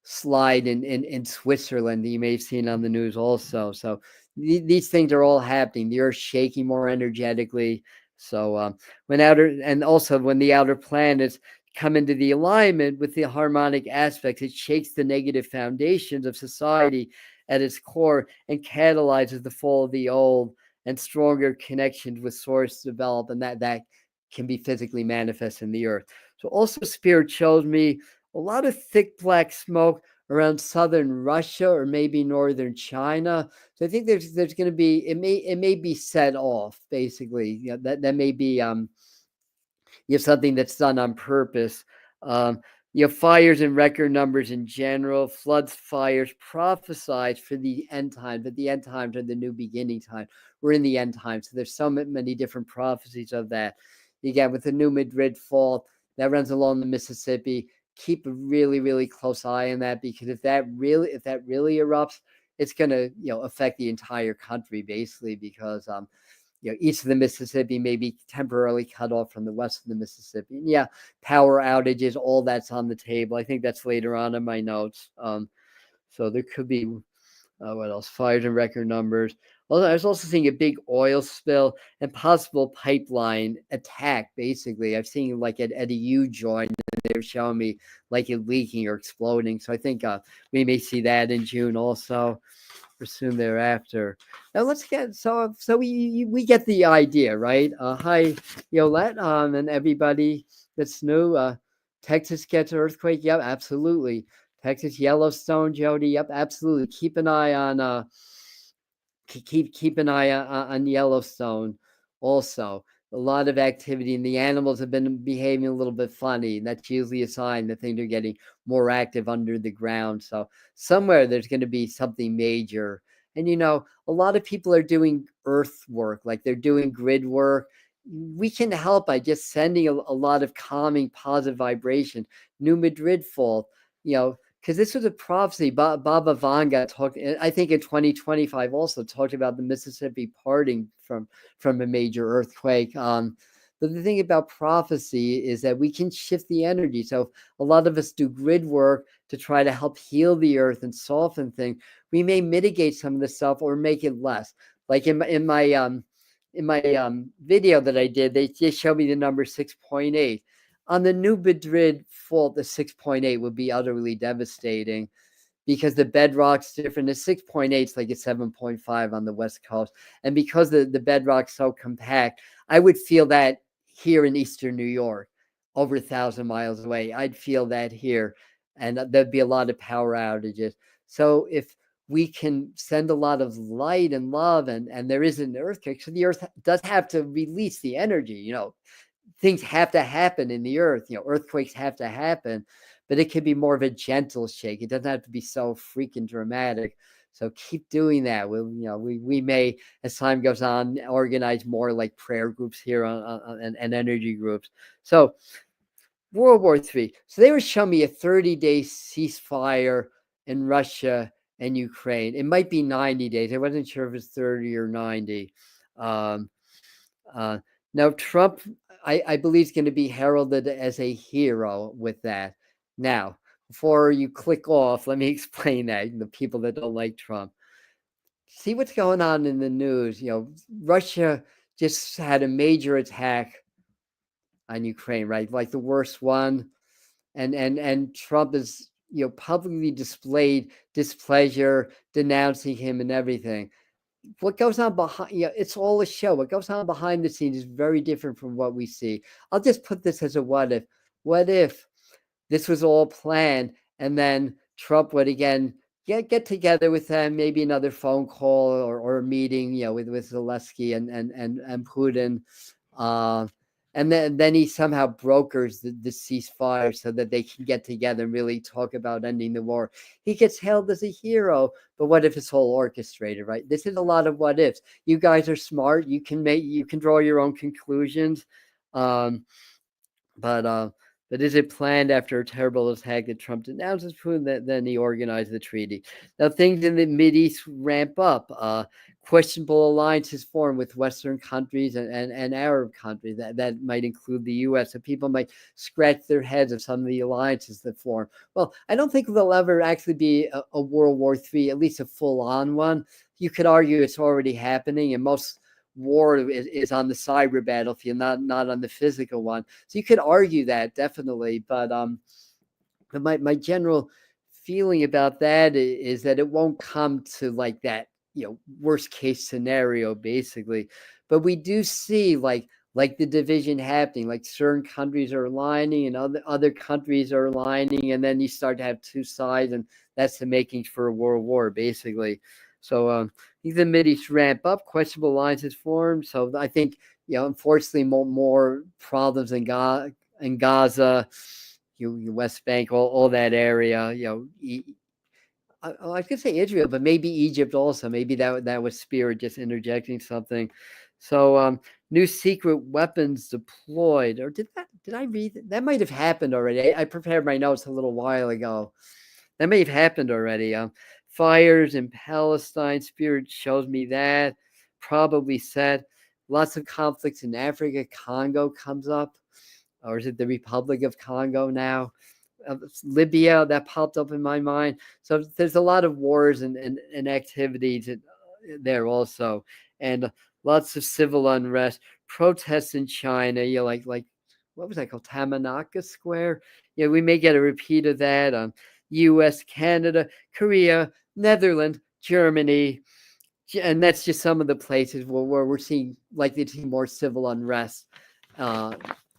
slide in Switzerland that you may have seen on the news also. So these things are all happening. The Earth's shaking more energetically. So when the outer planets come into the alignment with the harmonic aspects, it shakes the negative foundations of society at its core and catalyzes the fall of the old, and stronger connections with source develop, and that can be physically manifest in the earth. So also Spirit shows me a lot of thick black smoke around southern Russia or maybe northern China. So I think there's going to be, it may be set off, basically. That may be something that's done on purpose. Fires in record numbers in general, floods, fires prophesied for the end times, but the end times are the new beginning time. We're in the end times. So there's so many different prophecies of that. Again, with the New Madrid fault that runs along the Mississippi, keep a really close eye on that, because if that really erupts, it's going to affect the entire country, basically, because east of the Mississippi may be temporarily cut off from the west of the Mississippi. And power outages, all that's on the table. I think that's later on in my notes. So there could be, what else? Fires and record numbers. Well, I was also seeing a big oil spill and possible pipeline attack, basically. I've seen like at a U joint, and they were showing me like it leaking or exploding. So I think we may see that in June also, or soon thereafter. Now let's get so we get the idea, right? Hi, Yolette, and everybody that's new. Texas gets earthquake. Yep, absolutely. Texas, Yellowstone, Jody. Yep, absolutely. Keep an eye on keep an eye on Yellowstone. Also, a lot of activity, and the animals have been behaving a little bit funny. That's usually a sign that things are getting more active under the ground. So somewhere there's going to be something major, And a lot of people are doing earth work, like they're doing grid work. We can help by just sending a lot of calming, positive vibration. New Madrid fault, because this was a prophecy. Baba Vanga talked, I think in 2025 also talked about the Mississippi parting from a major earthquake. But the thing about prophecy is that we can shift the energy. So a lot of us do grid work to try to help heal the earth and soften things. We may mitigate some of the stuff or make it less. Like in my video that I did, they just showed me the number 6.8. On the New Madrid fault, the 6.8 would be utterly devastating because the bedrock's different. The 6.8 is like a 7.5 on the West Coast. And because the bedrock's so compact, I would feel that here in Eastern New York, over 1,000 miles away. I'd feel that here. And there'd be a lot of power outages. So if we can send a lot of light and love, and there is an earthquake, so the earth does have to release the energy, things have to happen in the earth, earthquakes have to happen, but it can be more of a gentle shake. It doesn't have to be so freaking dramatic. So keep doing that. We may, as time goes on, organize more like prayer groups here and energy groups. So World War III. So they were showing me a 30-day ceasefire in Russia and Ukraine. It might be 90 days. I wasn't sure if it's 30 or 90. Um, now, Trump, I believe, is going to be heralded as a hero with that. Now, before you click off, let me explain that. The people that don't like Trump. See what's going on in the news. Russia just had a major attack on Ukraine, right? Like the worst one. And Trump is publicly displayed displeasure, denouncing him and everything. What goes on behind, it's all a show. What goes on behind the scenes is very different from what we see. I'll just put this as a what if. What if this was all planned and then Trump would again get together with them, maybe another phone call or a meeting, with Zelensky and Putin, uh, and then he somehow brokers the ceasefire so that they can get together and really talk about ending the war. He gets hailed as a hero, but what if it's all orchestrated, right? This is a lot of what ifs. You guys are smart. You can draw your own conclusions. Um, but is it planned after a terrible attack that Trump denounces Putin that then he organized the treaty? Now things in the Mideast ramp up. Questionable alliances form with Western countries and Arab countries that might include the U.S. So people might scratch their heads of some of the alliances that form. Well, I don't think there'll ever actually be a World War III, at least a full-on one. You could argue it's already happening, and most war is on the cyber battlefield, not on the physical one. So you could argue that definitely, but my general feeling about that is that it won't come to like that, worst case scenario basically. But we do see like the division happening, like certain countries are aligning and other countries are aligning, and then you start to have two sides, and that's the makings for a world war basically. So I think the Mideast ramp up, questionable alliances formed. So I think, unfortunately, more problems in Gaza, West Bank, all that area. I could say Israel, but maybe Egypt also. Maybe that was spirit just interjecting something. So new secret weapons deployed, or did I read that? That might have happened already. I prepared my notes a little while ago. That may have happened already. Fires in Palestine, spirit shows me that. Probably said. Lots of conflicts in Africa. Congo comes up. Or is it the Republic of Congo now? Libya, that popped up in my mind. So there's a lot of wars and activities there also. And lots of civil unrest, protests in China, like what was that called? Tamanaka Square. We may get a repeat of that. US, Canada, Korea, Netherlands, Germany, and that's just some of the places where we're seeing likely to see more civil unrest uh,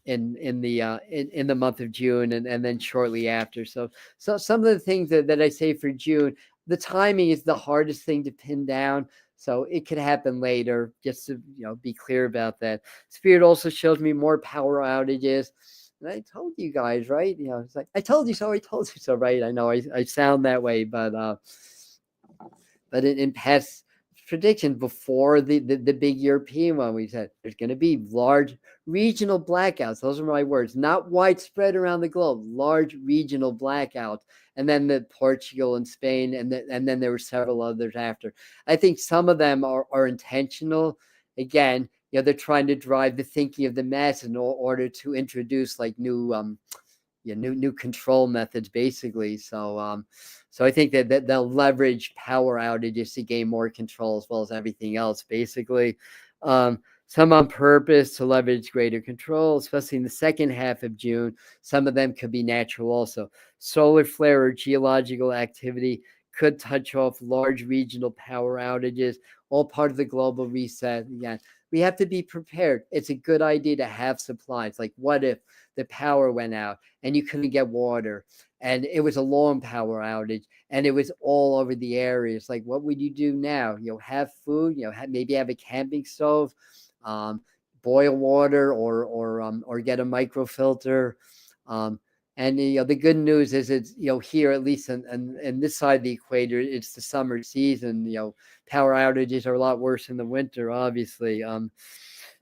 in the month of June and then shortly after. So some of the things that I say for June, the timing is the hardest thing to pin down. So it could happen later, just to be clear about that. Spirit also shows me more power outages. And I told you guys, right? It's like I told you so. I told you so, right? I know I sound that way, but in past predictions before the big European one. We said there's going to be large regional blackouts. Those are my words, not widespread around the globe, large regional blackouts. And then the Portugal and Spain, and then there were several others after. I think some of them are intentional. Again, they're trying to drive the thinking of the mass in order to introduce like new control methods, basically. So I think that they'll leverage power outages to gain more control as well as everything else, basically. Some on purpose to leverage greater control, especially in the second half of June. Some of them could be natural also. Solar flare or geological activity could touch off large regional power outages, all part of the global reset. Again, we have to be prepared. It's a good idea to have supplies. Like, what if the power went out and you couldn't get water, and it was a long power outage, and it was all over the areas? Like, what would you do now? Have food, maybe have a camping stove, boil water, or get a microfilter. And the good news is it's here, at least in this side of the equator, it's the summer season. Power outages are a lot worse in the winter, obviously.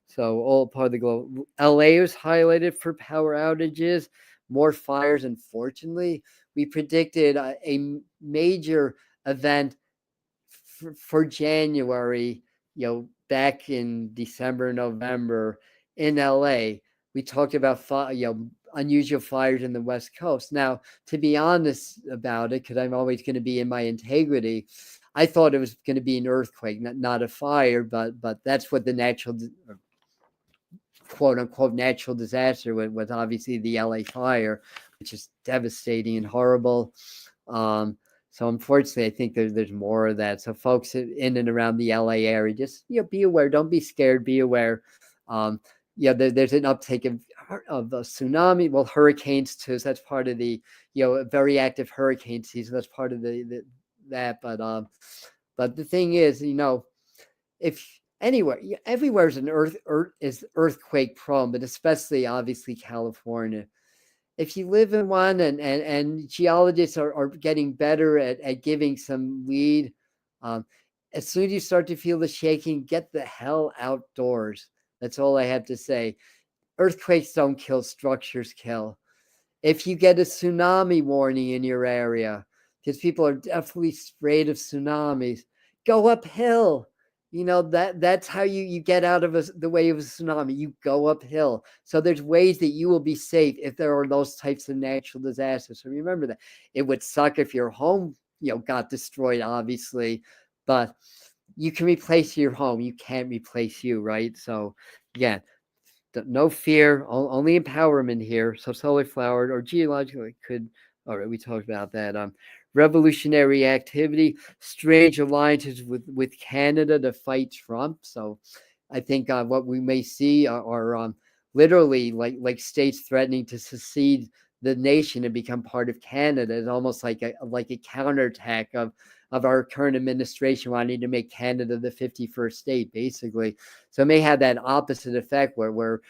So all part of the globe. LA was highlighted for power outages, more fires. Unfortunately, we predicted a major event for January, back in December, November in LA. We talked about unusual fires in the West Coast. Now, to be honest about it, because I'm always going to be in my integrity, I thought it was going to be an earthquake, not a fire, but that's what the natural, quote unquote, natural disaster was obviously the LA fire, which is devastating and horrible. So unfortunately, I think there's more of that. So folks in and around the LA area, just be aware. Don't be scared. Be aware. There's an uptake of a tsunami. Well, hurricanes too. So that's part of the very active hurricane season. That's part of that. But the thing is, if anywhere, everywhere is is earthquake prone, but especially obviously California. If you live in one, and geologists are getting better at giving some lead, as soon as you start to feel the shaking, get the hell outdoors. That's all I have to say. Earthquakes don't kill, structures kill. If you get a tsunami warning in your area, because people are definitely afraid of tsunamis, go uphill. That's how you get out of the way of a tsunami. You go uphill. So there's ways that you will be safe if there are those types of natural disasters. So remember that. It would suck if your home got destroyed, obviously, but you can replace your home. You can't replace you, right? So again, no fear, only empowerment here. So solar flower or geological could. All right, we talked about that. Revolutionary activity, strange alliances with Canada to fight Trump. So I think what we may see are literally like states threatening to secede the nation and become part of Canada. It's almost like a counterattack of our current administration wanting to make Canada the 51st state, basically. So it may have that opposite effect where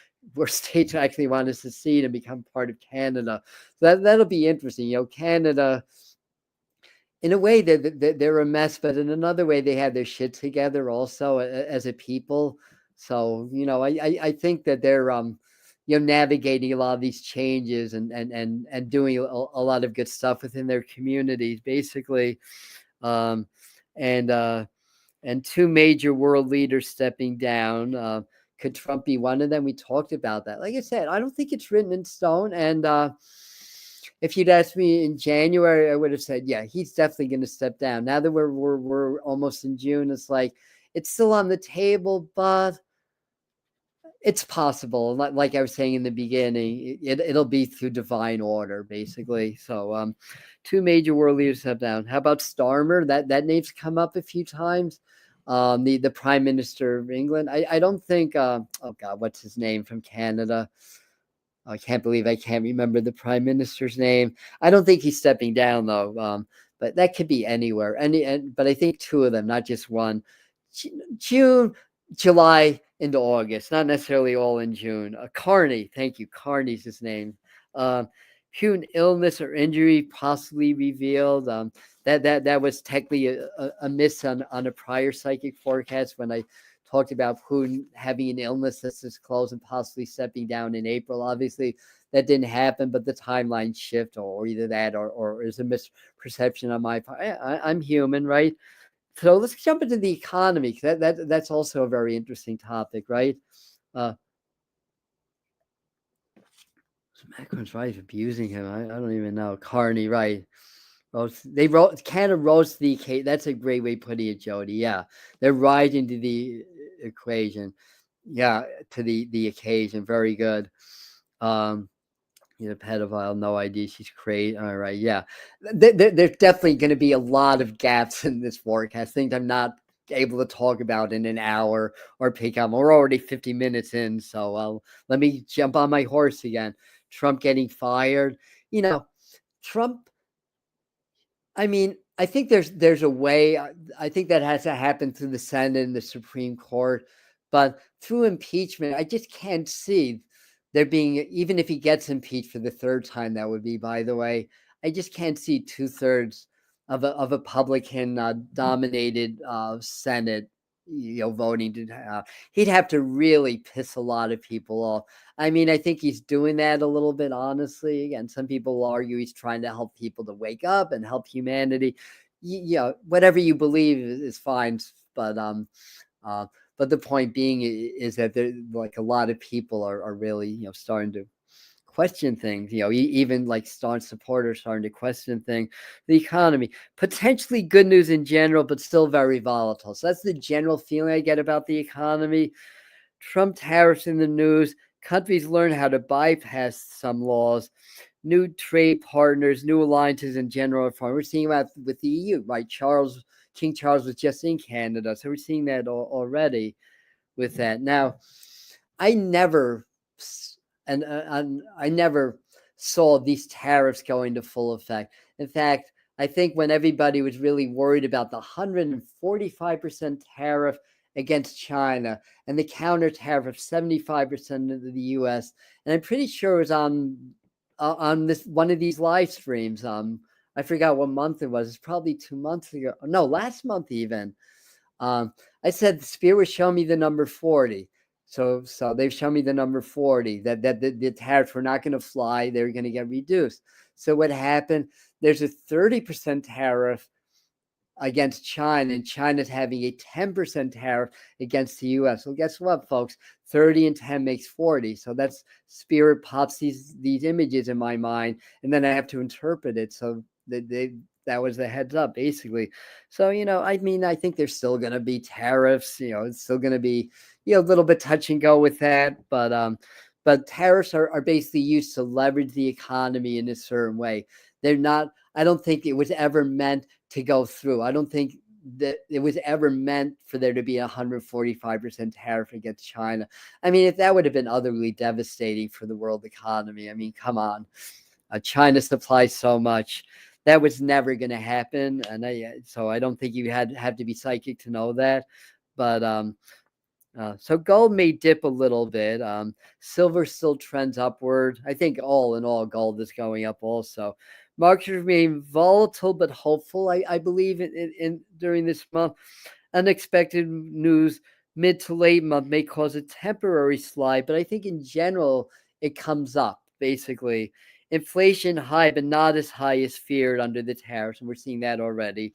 states actually want to secede and become part of Canada. So that'll be interesting. Canada, in a way, they're a mess, but in another way, they have their shit together also as a people. So I think that they're navigating a lot of these changes and doing a lot of good stuff within their communities, basically. Um, and two major world leaders stepping down. Could Trump be one of them? We talked about that. Like I said, I don't think it's written in stone. And if you'd asked me in January, I would have said, yeah, he's definitely going to step down. Now that we're almost in June, it's like it's still on the table, but it's possible. Like I was saying in the beginning, it'll be through divine order, basically. So two major world leaders step down. How about Starmer? That name's come up a few times. The Prime Minister of England. I don't think. Oh God, what's his name from Canada? I can't believe I can't remember the Prime Minister's name. I don't think he's stepping down though. But that could be anywhere. But I think two of them, not just one. June, July into August, not necessarily all in June. Carney, thank you. Carney's his name. Human illness or injury possibly revealed. that was technically a miss on a prior psychic forecast when I talked about Putin having an illness that's disclosed and possibly stepping down in April. Obviously, that didn't happen, but the timeline shift, or either that, or is a misperception on my part. I'm human, right? So let's jump into the economy, because that's also a very interesting topic, right? Macron's wife abusing him. I don't even know. Carney, right? They wrote Canada rose to the occasion. That's a great way of putting it, Jody. Yeah, they're rising to the equation. Yeah, to the occasion. Very good. Pedophile, no ID. She's crazy. All right, yeah. There's definitely going to be a lot of gaps in this forecast. Things I'm not able to talk about in an hour or pick up. We're already 50 minutes in, so let me jump on my horse again. Trump getting fired. Trump. I mean, I think there's a way. I think that has to happen through the Senate and the Supreme Court, but through impeachment, I just can't see there being, even if he gets impeached for the third time, that would be, by the way, I just can't see 2/3 of a Republican dominated Senate, voting to. He'd have to really piss a lot of people off. I mean, I think he's doing that a little bit, honestly. Again, some people will argue he's trying to help people to wake up and help humanity. Whatever you believe is fine, but the point being is that there, like, a lot of people are really starting to question things. Even like staunch supporters starting to question things. The economy, potentially good news in general, but still very volatile. So that's the general feeling I get about the economy. Trump tariffs in the news. Countries learn how to bypass some laws. New trade partners, new alliances in general. We're seeing that with the EU, right? King Charles was just in Canada, so we're seeing that already with that. Now, I never I never saw these tariffs go into full effect. In fact, I think when everybody was really worried about the 145% tariff against China and the counter tariff of 75% of the US, and I'm pretty sure it was on this one of these live streams. I forgot what month it was. It's probably 2 months ago. No, last month even. I said Spirit was showing me the number 40. So they've shown me the number 40, that the tariffs were not going to fly. They're going to get reduced. So what happened? There's a 30% tariff against China, and China's having a 10% tariff against the US. Well, guess what, folks? 30 and 10 makes 40. So that's Spirit pops these images in my mind, and then I have to interpret it. So that was the heads up, basically. So, I mean, I think there's still going to be tariffs. It's still going to be, a little bit touch and go with that. But tariffs are basically used to leverage the economy in a certain way. They're not, I don't think it was ever meant to go through. I don't think that it was ever meant for there to be 145% tariff against China. I mean, if that would have been utterly devastating for the world economy. I mean, come on. China supplies so much. That was never going to happen, and so I don't think you have to be psychic to know that. But so gold may dip a little bit. Silver still trends upward. I think all in all, gold is going up also. Markets remain volatile but hopeful, I believe, in during this month. Unexpected news mid to late month may cause a temporary slide, but I think in general it comes up, basically. Inflation high, but not as high as feared under the tariffs, and we're seeing that already.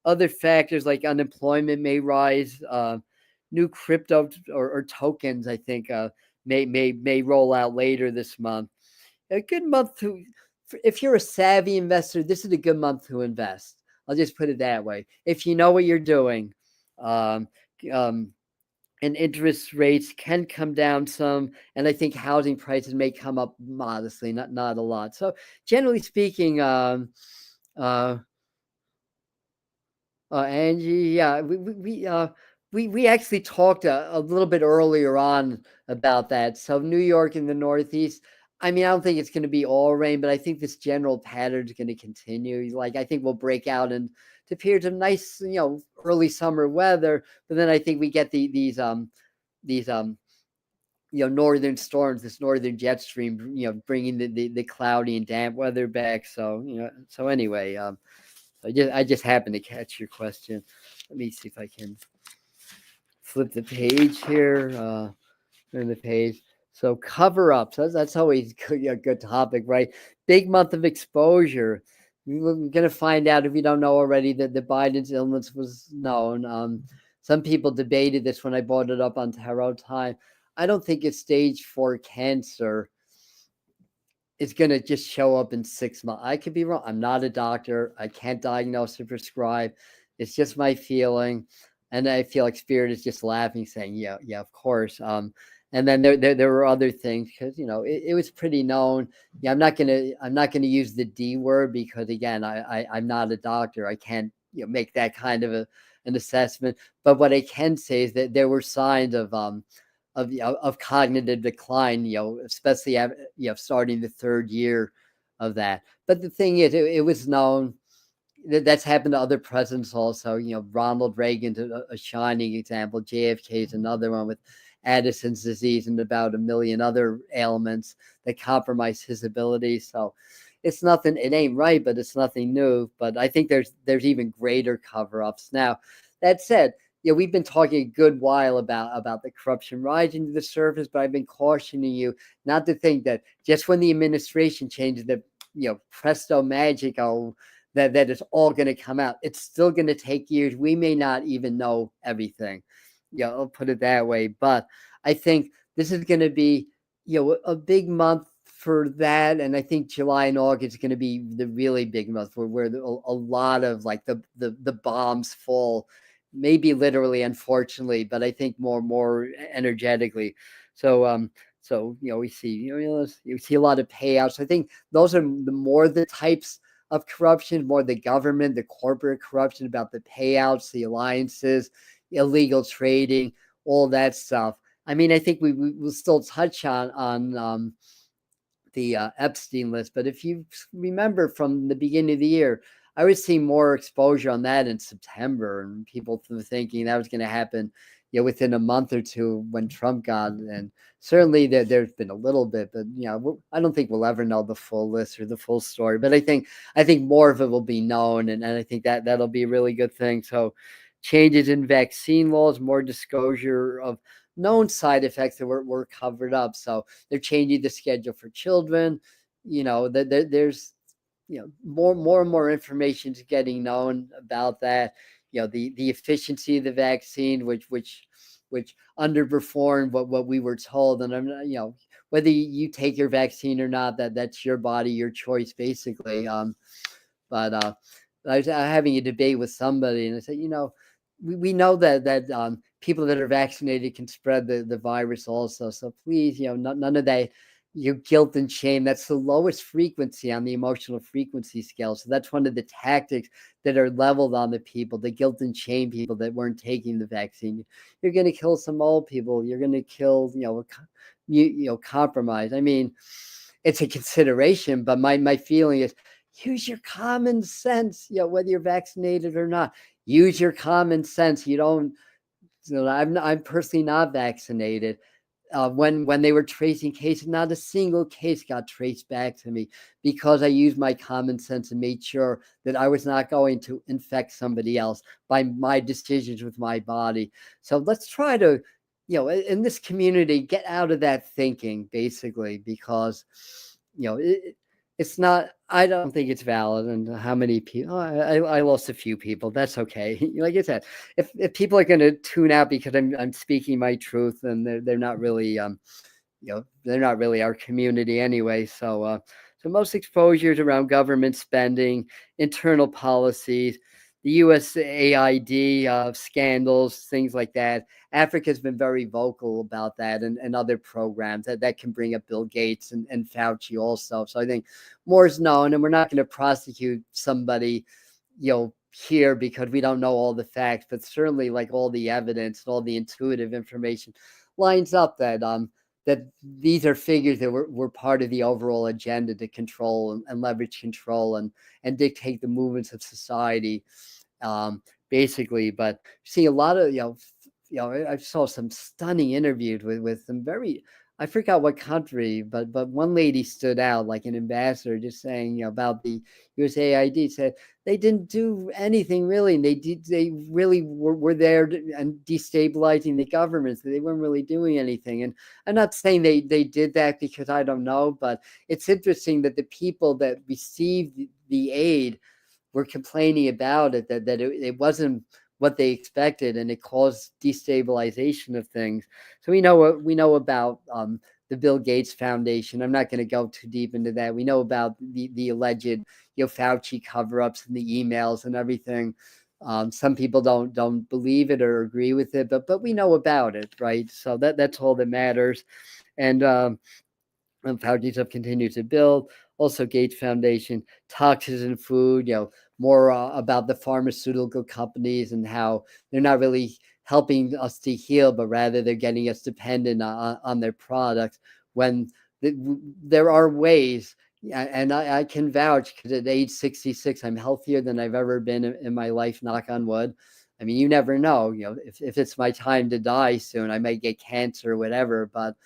Other factors like unemployment may rise. New crypto or tokens, I think, may roll out later this month. A good month if you're a savvy investor, this is a good month to invest. I'll just put it that way. If you know what you're doing, and interest rates can come down some, and I think housing prices may come up modestly, not a lot. So generally speaking, Angie, yeah, we actually talked a little bit earlier on about that. So New York and the Northeast. I mean, I don't think it's going to be all rain, but I think this general pattern is going to continue. Like, I think we'll break out into periods of nice, early summer weather, but then I think we get these northern storms, this northern jet stream, bringing the cloudy and damp weather back. So, so anyway, I just happened to catch your question. Let me see if I can flip the page here. Turn the page. So cover ups. That's always a good topic, right? Big month of exposure. We're going to find out, if you don't know already, that the Biden's illness was known. Some people debated this when I brought it up on Tarot Time. I don't think it's stage 4 cancer is going to just show up in 6 months. I could be wrong. I'm not a doctor. I can't diagnose or prescribe. It's just my feeling. And I feel like spirit is just laughing, saying, yeah, yeah, of course. And then there were other things, because it was pretty known. Yeah, I'm not gonna use the D word, because again, I'm not a doctor. I can't make that kind of an assessment. But what I can say is that there were signs of cognitive decline, especially starting the 3rd year of that. But the thing is, it was known that's happened to other presidents also. Ronald Reagan's a shining example. JFK is another one, with Addison's disease and about a million other ailments that compromise his abilities. So it's nothing. It ain't right, but it's nothing new. But I think there's even greater cover-ups now. That said, we've been talking a good while about the corruption rising to the surface, but I've been cautioning you not to think that just when the administration changes, that presto magico, that it's all going to come out. It's still going to take years. We may not even know everything. I'll put it that way. But I think this is going to be a big month for that. And I think July and August is going to be the really big month, where a lot of like the bombs fall, maybe literally, unfortunately, but I think more energetically. So we see you see a lot of payouts. I think those are the types of corruption, more the government, the corporate corruption, about the payouts, the alliances, illegal trading, all that stuff. I mean, I think we will still touch on the Epstein list, but if you remember from the beginning of the year, I was seeing more exposure on that in September, and people were thinking that was going to happen, within a month or two when Trump got. And certainly there's been a little bit, but I don't think we'll ever know the full list or the full story. But I think more of it will be known, and I think that'll be a really good thing. So changes in vaccine laws, more disclosure of known side effects that were covered up. So they're changing the schedule for children. There's more and more information is getting known about that. The efficiency of the vaccine, which underperformed what we were told. And I'm not, whether you take your vaccine or not, that's your body, your choice, basically. But I was having a debate with somebody, and I said, we know that people that are vaccinated can spread the virus also. So please, none of that guilt and shame. That's the lowest frequency on the emotional frequency scale. So that's one of the tactics that are leveled on the people, the guilt and shame people that weren't taking the vaccine. You're going to kill some old people. You're going to kill, compromise. I mean, it's a consideration, but my feeling is, use your common sense, whether you're vaccinated or not. Use your common sense. I'm personally not vaccinated. When they were tracing cases, not a single case got traced back to me, because I used my common sense and made sure that I was not going to infect somebody else by my decisions with my body. So let's try to, in this community, get out of that thinking, basically, because it's not. I don't think it's valid. And how many people? I lost a few people. That's okay. Like I said, if people are going to tune out because I'm speaking my truth, and they're not really they're not really our community anyway. So most exposures around government spending, internal policies, the USAID scandals, things like that. Africa's been very vocal about that, and other programs that can bring up Bill Gates and Fauci also. So I think more is known, and we're not going to prosecute somebody, here, because we don't know all the facts, but certainly, like, all the evidence and all the intuitive information lines up that these are figures that were part of the overall agenda to control and leverage control and dictate the movements of society, basically. But see a lot of, I saw some stunning interviews with some very I forgot what country, but one lady stood out like an ambassador, just saying, about the USAID, said they didn't do anything really. And they really were there and destabilizing the governments. They weren't really doing anything. And I'm not saying they did that, because I don't know, but it's interesting that the people that received the aid were complaining about it, that it wasn't what they expected, and it caused destabilization of things. So we know about the Bill Gates Foundation. I'm not going to go too deep into that. We know about the alleged Fauci cover-ups and the emails and everything. Some people don't believe it or agree with it, but we know about it, right? So that's all that matters. And Fauci's have continued to build. Also, Gates Foundation, toxins in food, more about the pharmaceutical companies and how they're not really helping us to heal, but rather they're getting us dependent on their products, when there are ways. And I can vouch, because at age 66, I'm healthier than I've ever been in my life, knock on wood. I mean, you never know, if it's my time to die soon, I might get cancer or whatever, but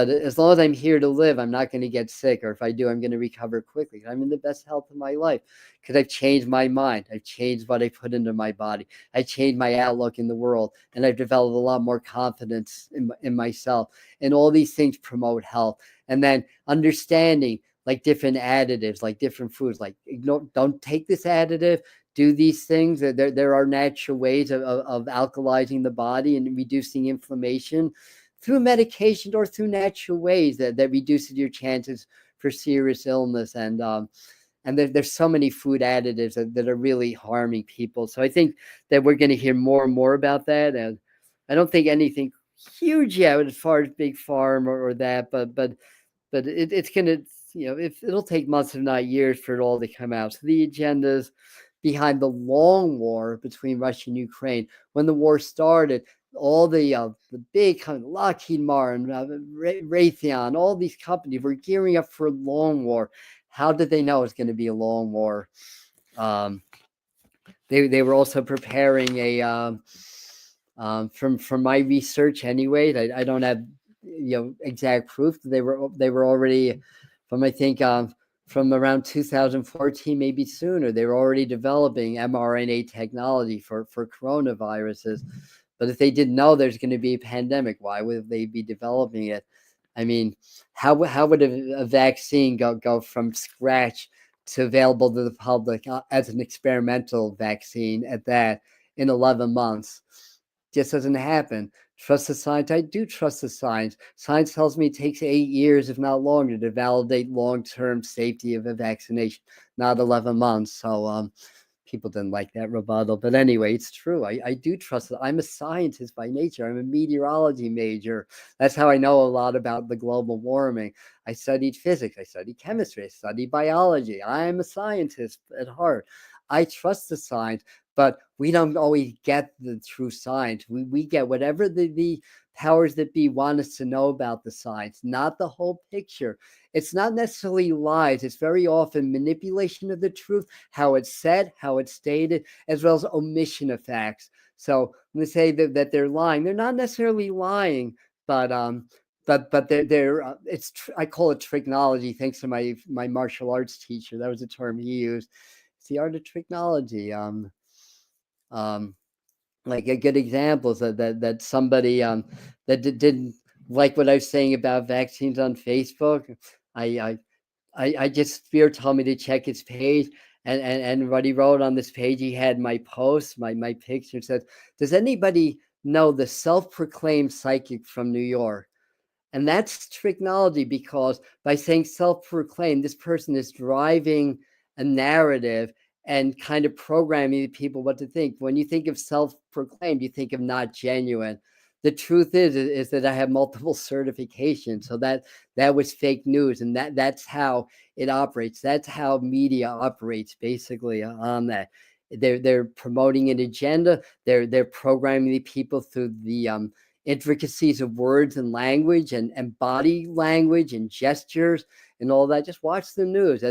as long as I'm here to live, I'm not going to get sick. Or if I do, I'm going to recover quickly. I'm in the best health of my life, because I've changed my mind. I've changed what I put into my body. I changed my outlook in the world. And I've developed a lot more confidence in myself. And all these things promote health. And then understanding, like different additives, like different foods, like don't take this additive. Do these things. There are natural ways of alkalizing the body and reducing inflammation through medication or through natural ways that reduces your chances for serious illness. And there's so many food additives that are really harming people. So I think that we're going to hear more and more about that. And I don't think anything huge yet as far as big farm or that, but it's going to, it'll take months, if not years, for it all to come out. So the agendas behind the long war between Russia and Ukraine, when the war started, all the big companies, Lockheed Martin, Raytheon, all these companies were gearing up for a long war. How did they know it's going to be a long war? They were also preparing a from my research anyway. I don't have exact proof. They were already from, I think, from around 2014, maybe sooner. They were already developing mRNA technology for coronaviruses. But if they didn't know there's going to be a pandemic, why would they be developing it? I mean, how would a vaccine go from scratch to available to the public as an experimental vaccine at that in 11 months? Just doesn't happen. Trust the science. I do trust the science. Science tells me it takes 8 years, if not longer, to validate long-term safety of a vaccination, not 11 months. So people didn't like that rebuttal. But anyway, it's true. I do trust it. I'm a scientist by nature. I'm a meteorology major. That's how I know a lot about the global warming. I studied physics. I studied chemistry. I studied biology. I'm a scientist at heart. I trust the science, but we don't always get the true science. We get whatever the powers that be want us to know about the science, not the whole picture. It's not necessarily lies. It's very often manipulation of the truth, how it's said, how it's stated, as well as omission of facts. So when they say that they're lying, they're not necessarily lying, but they're it's I call it tricknology, thanks to my martial arts teacher. That was a term he used. It's the art of tricknology. Like a good example is that somebody that didn't like what I was saying about vaccines on Facebook. I I just Spear told me to check his page, and what he wrote on this page, he had my post, my picture. Said, "Does anybody know the self-proclaimed psychic from New York?" And that's technology, because by saying self-proclaimed, this person is driving a narrative and kind of programming people what to think. When you think of self-proclaimed, you think of not genuine. The truth is that I have multiple certifications, so that was fake news, and that's how it operates. That's how media operates, basically, on that. They're promoting an agenda. They're programming the people through the intricacies of words and language and body language and gestures and all that. Just watch the news.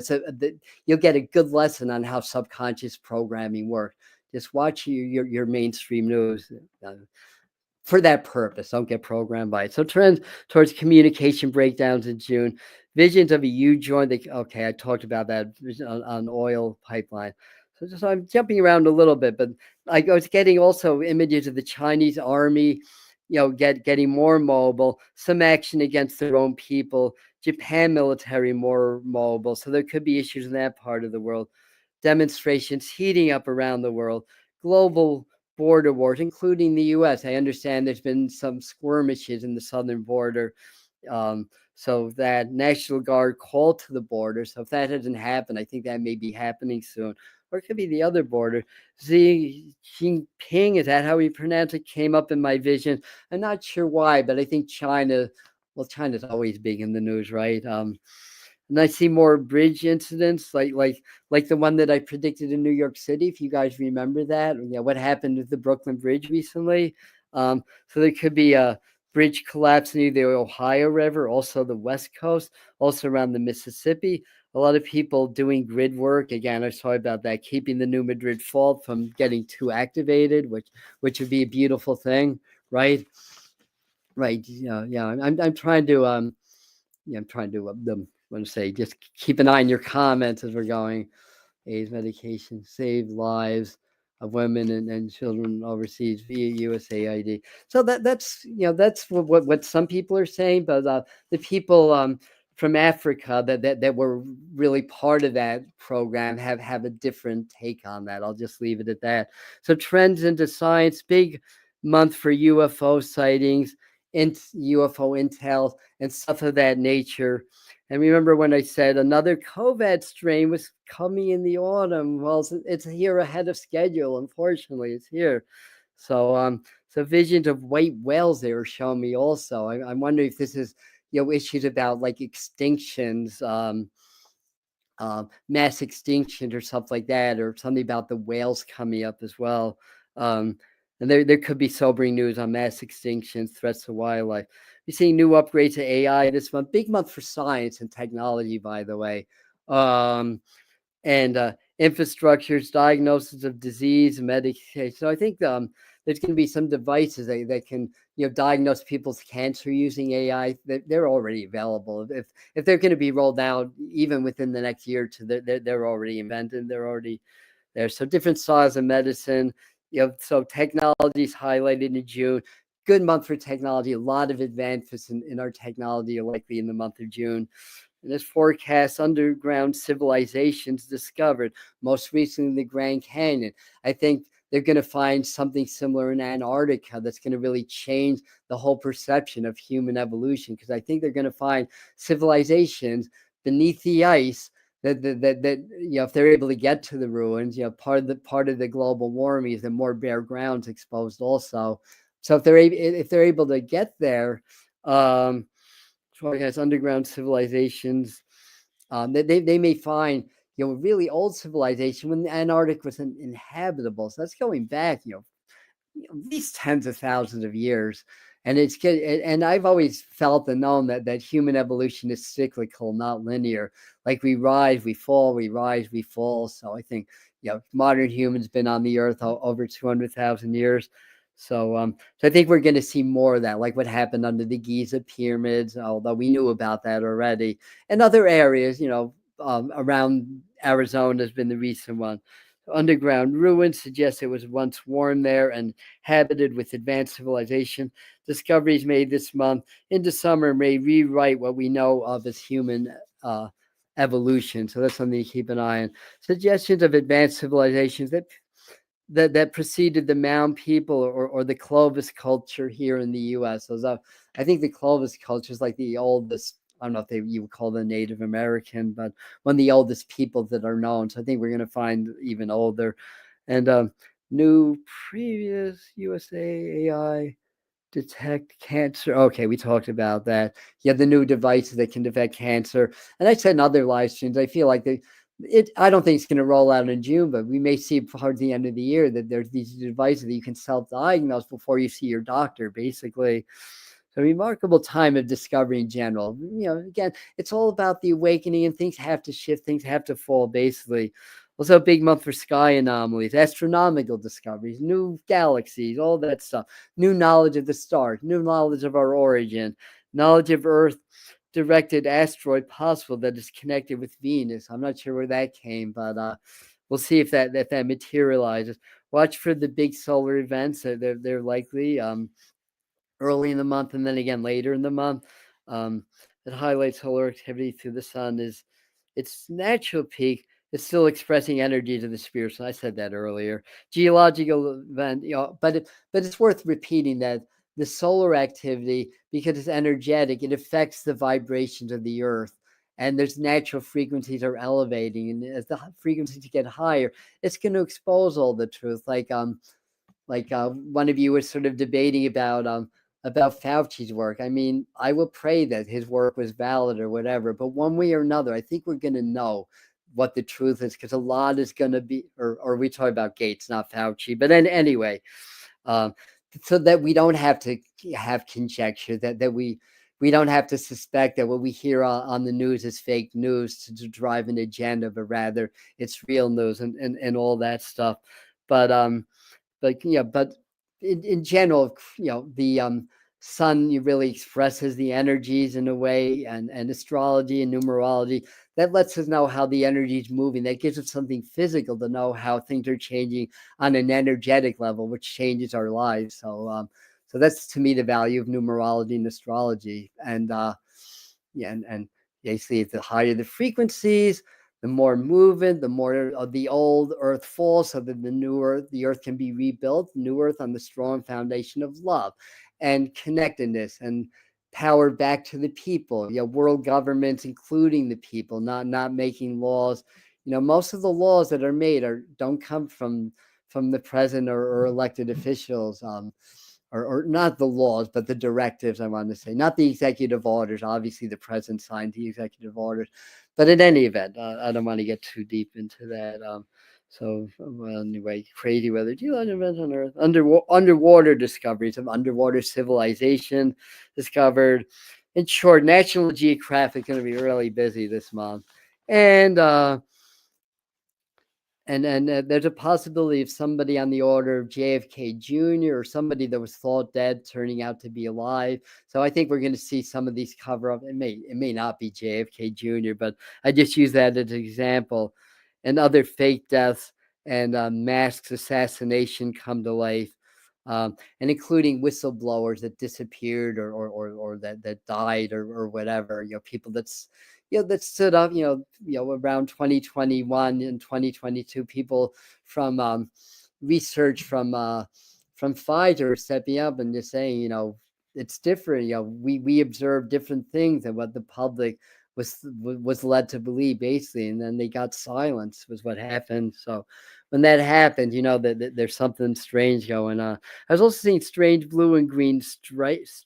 You'll get a good lesson on how subconscious programming works. Just watch your mainstream news. for that purpose. Don't get programmed by it. So trends towards communication breakdowns in June. Visions of a U joint. Okay, I talked about that on oil pipeline. So I'm jumping around a little bit, but I was getting also images of the Chinese army, getting more mobile, some action against their own people. Japan military more mobile. So there could be issues in that part of the world. Demonstrations heating up around the world. Global border wars, including the U.S. I understand there's been some skirmishes in the southern border. So that National Guard called to the border. So if that hasn't happened, I think that may be happening soon. Or it could be the other border. Xi Jinping, is that how we pronounce it? Came up in my vision. I'm not sure why, but I think China, well, China's always big in the news, right? And I see more bridge incidents, like the one that I predicted in New York City. If you guys remember that, what happened with the Brooklyn Bridge recently. So there could be a bridge collapse near the Ohio River, also the West Coast, also around the Mississippi. A lot of people doing grid work. Again, I saw about that, keeping the New Madrid fault from getting too activated, which would be a beautiful thing, right? Right. Yeah. I'm trying to I'm trying to want to say just keep an eye on your comments as we're going. AIDS medication save lives of women and children overseas via USAID. So that's what some people are saying, but the people from Africa that were really part of that program have a different take on that. I'll just leave it at that. So trends into science, big month for UFO sightings, UFO intel, and stuff of that nature. And remember when I said another COVID strain was coming in the autumn? Well, it's here ahead of schedule. Unfortunately, it's here. So visions of white whales they were showing me also. I'm wondering if this is issues about like extinctions, mass extinction or stuff like that, or something about the whales coming up as well. And there could be sobering news on mass extinctions, threats to wildlife. We're seeing new upgrades to AI this month. Big month for science and technology, by the way. And infrastructures, diagnosis of disease, medication. So I think there's going to be some devices that can diagnose people's cancer using AI. They're already available. If they're going to be rolled out even within the next year or two, they're already invented. They're already there. So different styles of medicine. So technology is highlighted in June. Good month for technology. A lot of advances in our technology are likely in the month of June. And this forecasts underground civilizations discovered, most recently the Grand Canyon. I think they're going to find something similar in Antarctica that's going to really change the whole perception of human evolution, because I think they're going to find civilizations beneath the ice that if they're able to get to the ruins, part of the global warming is that more bare ground's exposed also. So if they're able to get there, has underground civilizations. They may find really old civilization when the Antarctic was inhabitable. So that's going back at least tens of thousands of years. And it's good. And I've always felt and known that human evolution is cyclical, not linear. Like we rise, we fall, we rise, we fall. So I think modern humans been on the earth over 200,000 years. So I think we're going to see more of that, like what happened under the Giza pyramids, although we knew about that already. And other areas, around Arizona has been the recent one. Underground ruins suggest it was once warm there and habited with advanced civilization. Discoveries made this month into summer may rewrite what we know of as human evolution. So that's something to keep an eye on. Suggestions of advanced civilizations that preceded the Mound people or the Clovis culture here in the U.S. So I think the Clovis culture is like the oldest. I don't know if you would call them Native American, but one of the oldest people that are known. So I think we're going to find even older. And new previous USA AI detect cancer. Okay, we talked about that. The new devices that can detect cancer. And I said in other live streams, I feel like I don't think it's going to roll out in June, but we may see towards the end of the year that there's these devices that you can self-diagnose before you see your doctor, basically. So a remarkable time of discovery in general. Again, it's all about the awakening, and things have to shift, things have to fall, basically. Also, a big month for sky anomalies, astronomical discoveries, new galaxies, all that stuff, new knowledge of the stars, new knowledge of our origin, knowledge of Earth directed asteroid possible that is connected with Venus. I'm not sure where that came, but we'll see if that materializes. Watch for the big solar events. They're likely early in the month and then again later in the month. That highlights solar activity through the sun is its natural peak. It's still expressing energy to the spirits. I said that earlier. Geological event, but it's worth repeating that the solar activity, because it's energetic, it affects the vibrations of the earth. And there's natural frequencies are elevating, and as the frequencies get higher, it's going to expose all the truth. One of you was sort of debating about Fauci's work. I mean, I will pray that his work was valid or whatever, but one way or another, I think we're going to know what the truth is, because a lot is going to be, or we talk about Gates, not Fauci, but then anyway, um, so that we don't have to have conjecture, that we don't have to suspect that what we hear on the news is fake news to drive an agenda, but rather it's real news and all that stuff. But but in general, the sun really expresses the energies in a way, and astrology and numerology that lets us know how the energy is moving. That gives us something physical to know how things are changing on an energetic level, which changes our lives. So that's to me the value of numerology and astrology. And and basically, the higher the frequencies, the more movement, the more of the old earth falls, so that the earth can be rebuilt, new earth on the strong foundation of love and connectedness and power back to the people. World governments, including the people, not making laws. Most of the laws that are made don't come from the president or elected officials. Or not the laws, but the directives, I want to say, not the executive orders. Obviously, the president signed the executive orders, but in any event, I don't want to get too deep into that. Well, anyway, crazy weather, geological events on Earth, underwater discoveries of underwater civilization discovered. In short, National Geographic is going to be really busy this month, and there's a possibility of somebody on the order of JFK Jr. or somebody that was thought dead turning out to be alive. So I think we're going to see some of these cover up. It may not be JFK Jr., but I just use that as an example. And other fake deaths and masked assassination come to life, and including whistleblowers that disappeared or that died or whatever. People that stood up, around 2021 and 2022, people from research from Pfizer stepping up and just saying, it's different. We observe different things than what the public was led to believe, basically, and then they got silenced was what happened. So when that happened, that there's something strange going on. I was also seeing strange blue and green streaks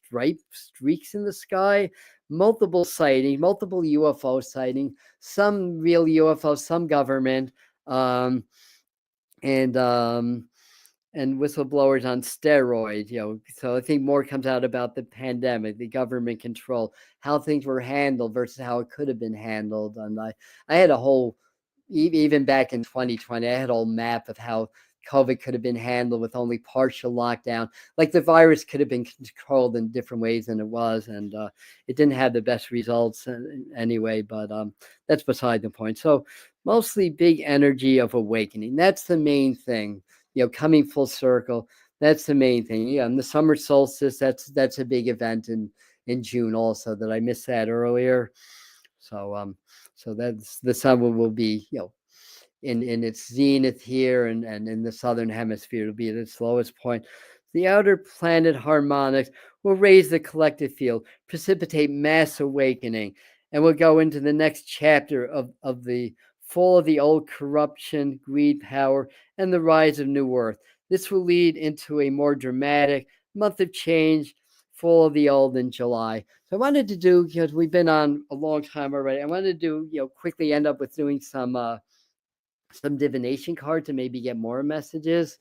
in the sky, multiple sightings, multiple UFO sightings, some real UFO, some government, um, and um, and whistleblowers on steroids. So I think more comes out about the pandemic, the government control, how things were handled versus how it could have been handled. And I had a whole, even back in 2020, I had a whole map of how COVID could have been handled with only partial lockdown. Like the virus could have been controlled in different ways than it was, and it didn't have the best results anyway. But that's beside the point. So mostly big energy of awakening. That's the main thing. Coming full circle. That's the main thing. Yeah, and the summer solstice. That's a big event in June also. That I missed that earlier. So that's the sun will be in its zenith here, and in the southern hemisphere it'll be at its lowest point. The outer planet harmonics will raise the collective field, precipitate mass awakening, and we'll go into the next chapter of the fall of the old corruption, greed, power, and the rise of new earth. This will lead into a more dramatic month of change, full of the old in July. So I wanted to do, because we've been on a long time already, I wanted to do, quickly end up with doing some divination cards to maybe get more messages.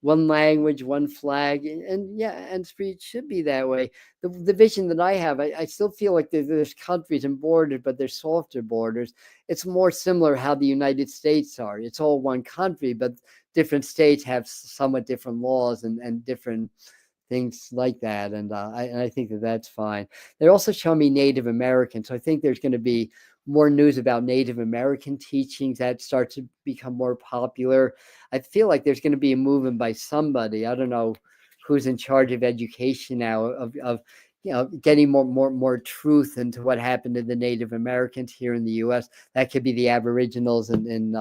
one language, one flag, and yeah, and spirit should be that way. The vision that I have, I still feel like there's countries and borders, but there's softer borders. It's more similar how the United States are. It's all one country, but different states have somewhat different laws and different things like that. And I think that that's fine. They're also showing me Native American. So I think there's going to be more news about Native American teachings that start to become more popular. I feel like there's going to be a movement by somebody. I don't know who's in charge of education now of getting more truth into what happened to the Native Americans here in the U.S. That could be the Aboriginals in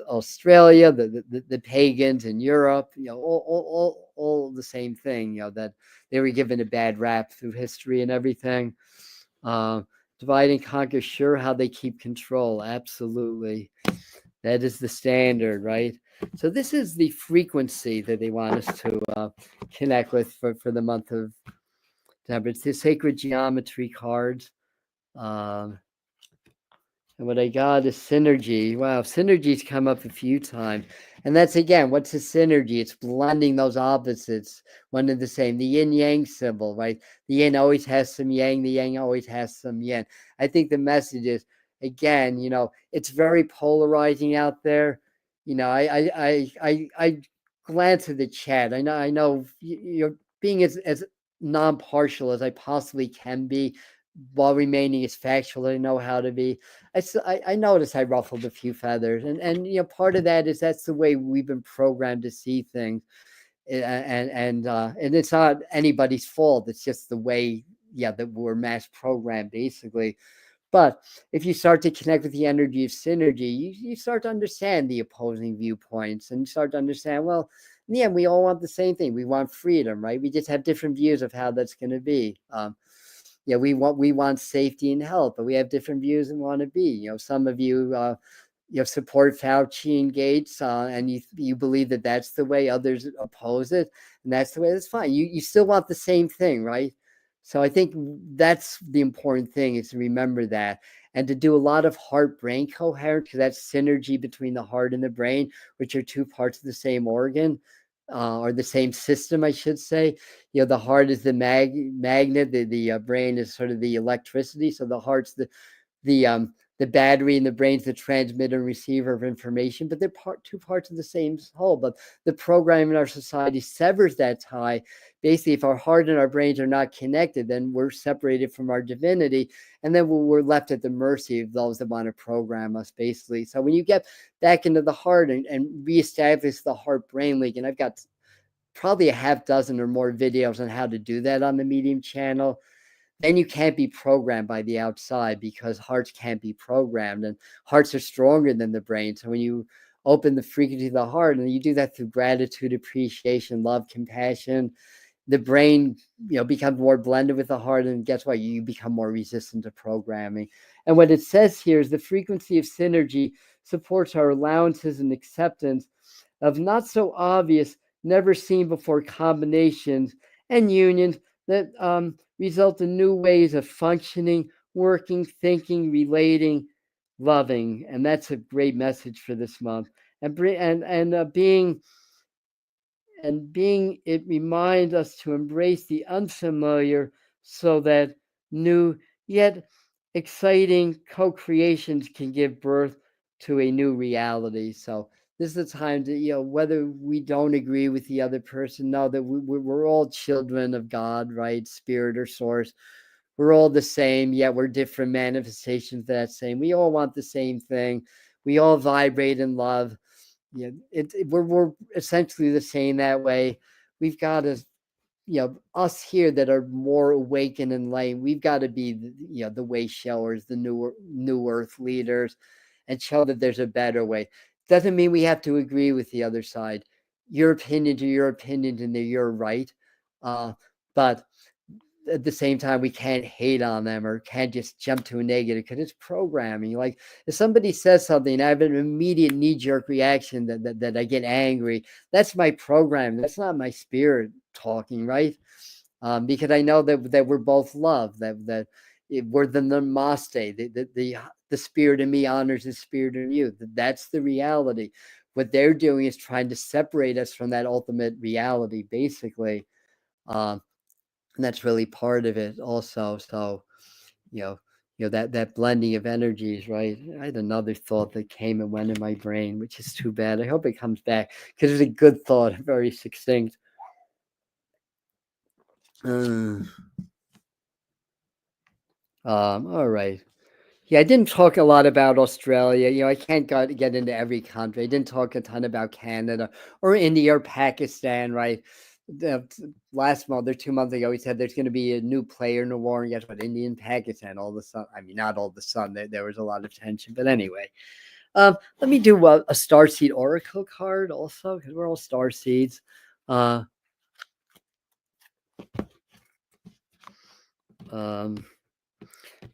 Australia, the pagans in Europe, all the same thing, that they were given a bad rap through history and everything. Uh, divide and conquer, sure, how they keep control, absolutely. That is the standard, right? So this is the frequency that they want us to connect with for the month of December. It's the sacred geometry cards. Um, and what I got is synergy. Wow, synergy's come up a few times. And that's again, what's a synergy? It's blending those opposites, one and the same. The yin yang symbol, right? The yin always has some yang, the yang always has some yin. I think the message is, again, it's very polarizing out there. I glance at the chat. I know you're being as non-partial as I possibly can be while remaining as factual as I know how to be. I noticed I ruffled a few feathers, and part of that is that's the way we've been programmed to see things, and it's not anybody's fault. It's just the way, that we're mass programmed basically. But if you start to connect with the energy of synergy, you start to understand the opposing viewpoints, and you start to understand, well, in the end, we all want the same thing. We want freedom, right? We just have different views of how that's going to be. We want safety and health, but we have different views and want to be. Some of you support Fauci and Gates, and you believe that that's the way. Others oppose it, and that's the way. That's fine. You still want the same thing, right? So I think that's the important thing, is to remember that, and to do a lot of heart brain coherence, because that's synergy between the heart and the brain, which are two parts of the same organ, or the same system, I should say. The heart is the magnet, the brain is sort of the electricity. So the heart's the battery, and the brain's the transmitter and receiver of information, but they're two parts of the same whole. But the program in our society severs that tie. Basically, if our heart and our brains are not connected, then we're separated from our divinity, and then we're left at the mercy of those that want to program us, basically. So when you get back into the heart and reestablish the heart-brain link, and I've got probably a half dozen or more videos on how to do that on the Medium channel, then you can't be programmed by the outside, because hearts can't be programmed, and hearts are stronger than the brain. So when you open the frequency of the heart, and you do that through gratitude, appreciation, love, compassion, the brain becomes more blended with the heart, and guess what? You become more resistant to programming. And what it says here is the frequency of synergy supports our allowances and acceptance of not so obvious, never seen before combinations and unions that result in new ways of functioning, working, thinking, relating, loving. And that's a great message for this month. And it reminds us to embrace the unfamiliar, so that new yet exciting co-creations can give birth to a new reality. So this is the time to, whether we don't agree with the other person, know that we're all children of God, right? Spirit or source. We're all the same, yet we're different manifestations of that same. We all want the same thing. We all vibrate in love. We're essentially the same that way. We've got to, us here that are more awake and enlightened, we've got to be the way showers, the new earth leaders, and show that there's a better way. Doesn't mean we have to agree with the other side. Your opinions are your opinions, and they're your right. But at the same time, we can't hate on them, or can't just jump to a negative, because it's programming. Like, if somebody says something, I have an immediate knee-jerk reaction that I get angry. That's my program. That's not my spirit talking, right? Because I know that we're both love. That we're the namaste. The spirit in me honors the spirit in you. That's the reality. what they're doing is trying to separate us from that ultimate reality, basically. And that's really part of it also. So, you know, that blending of energies, right? I had another thought that came and went in my brain, which is too bad. I hope it comes back because it's a good thought, very succinct. All right. Yeah, I didn't talk a lot about Australia. I can't get into every country. I didn't talk a ton about Canada or India or Pakistan, right? Last month or 2 months ago, he said there's going to be a new player in the war. And guess what? India and Pakistan, all of a sudden, I mean, not all of a sudden, there was a lot of tension. But anyway, let me do a starseed oracle card also, because we're all starseeds.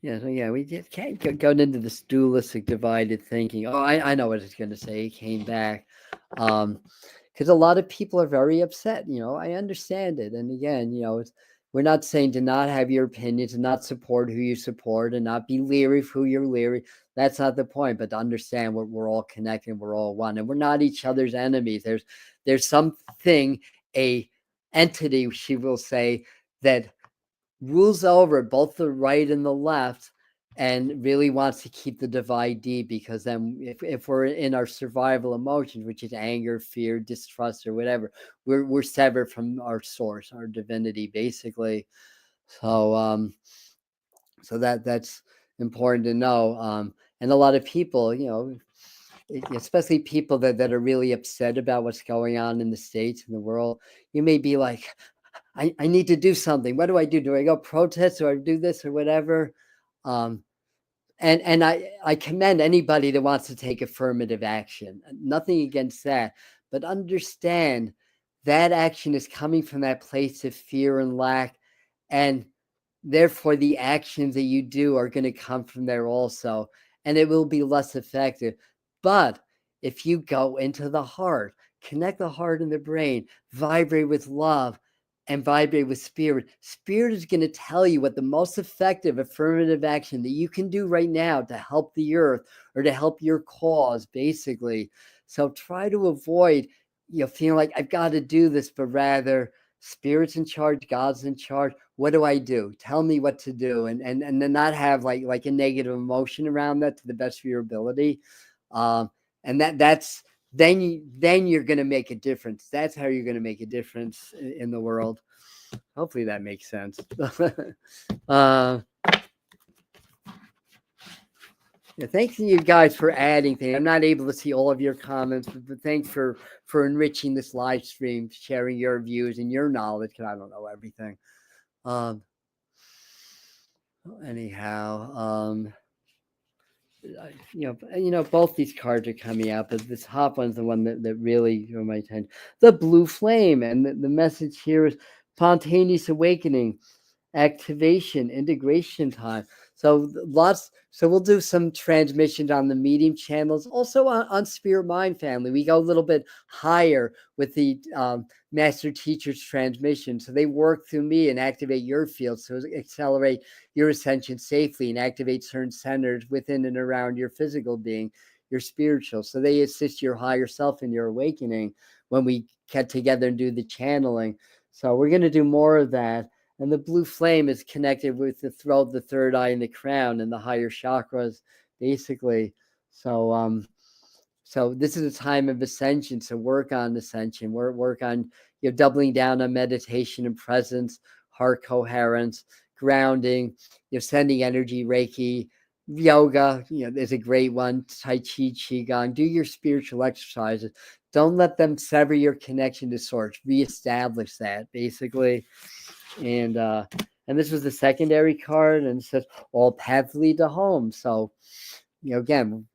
Yeah, so yeah, we just can't go into this dualistic divided thinking. Oh, I know what it's going to say. It came back. Because a lot of people are very upset. I understand it. And again, we're not saying to not have your opinions and not support who you support and not be leery of who you're leery. That's not the point, but to understand we're all connected, we're all one, and we're not each other's enemies. There's something, a entity, she will say, that rules over both the right and the left and really wants to keep the divide deep, because then if we're in our survival emotions, which is anger, fear, distrust, or whatever, we're severed from our source, our divinity, basically. So that's important to know. And a lot of people, especially people that are really upset about what's going on in the States and the world, you may be like, I need to do something. What do I do? Do I go protest or I do this or whatever? And I commend anybody that wants to take affirmative action. Nothing against that, but understand that action is coming from that place of fear and lack, and therefore the actions that you do are going to come from there also, and it will be less effective. But if you go into the heart, connect the heart and the brain, vibrate with love and vibrate with spirit, spirit is going to tell you what the most effective affirmative action that you can do right now to help the earth or to help your cause, basically. So try to avoid feeling like I've got to do this, but rather spirit's in charge, God's in charge. What do I do? Tell me what to do, and then not have like a negative emotion around that, to the best of your ability. And that's then you're going to make a difference. That's how you're going to make a difference in the world. Hopefully that makes sense. Yeah, thanks to you guys for adding things. I'm not able to see all of your comments, but thanks for enriching this live stream, sharing your views and your knowledge, because I don't know everything. Anyhow, both these cards are coming out, but this top one's the one that really drew my attention. The blue flame, and the message here is spontaneous awakening, activation, integration time. So we'll do some transmissions on the medium channels, also on Spirit Mind Family. We go a little bit higher with the master teacher's transmission, so they work through me and activate your field, so accelerate your ascension safely and activate certain centers within and around your physical being, your spiritual. So they assist your higher self in your awakening when we get together and do the channeling. So we're going to do more of that. And the blue flame is connected with the throat, the third eye, and the crown, and the higher chakras, basically. So this is a time of ascension. So work on ascension. Work on doubling down on meditation and presence, heart coherence, grounding, sending energy, Reiki, yoga. There's a great one. Tai Chi, Qigong. Do your spiritual exercises. Don't let them sever your connection to source. Reestablish that, basically. And this was the secondary card, and it says all paths lead to home. So again,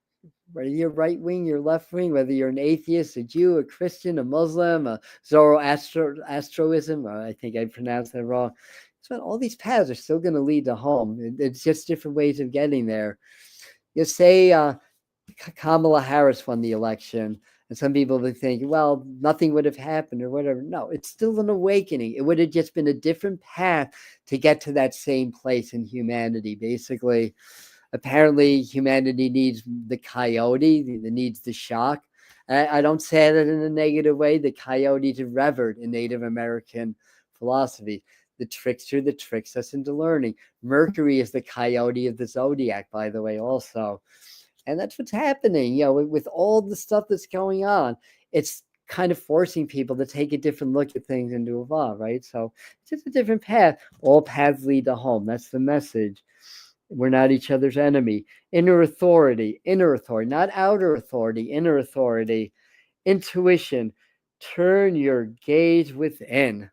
whether you're right wing, you're left wing, whether you're an atheist, a Jew, a Christian, a Muslim, a Zoroastrianism, I think I pronounced that wrong. So all these paths are still going to lead to home. It's just different ways of getting there. You say Kamala Harris won the election, and some people would think, well, nothing would have happened or whatever. No, it's still an awakening. It would have just been a different path to get to that same place in humanity, basically. Apparently, humanity needs the coyote, needs the shock. I don't say that in a negative way. The coyote is revered in Native American philosophy. The trickster that tricks us into learning. Mercury is the coyote of the zodiac, by the way, also. And that's what's happening, with all the stuff that's going on. It's kind of forcing people to take a different look at things and to evolve, right? So it's just a different path. All paths lead to home. That's the message. We're not each other's enemy. Inner authority, not outer authority, inner authority. Intuition, turn your gaze within.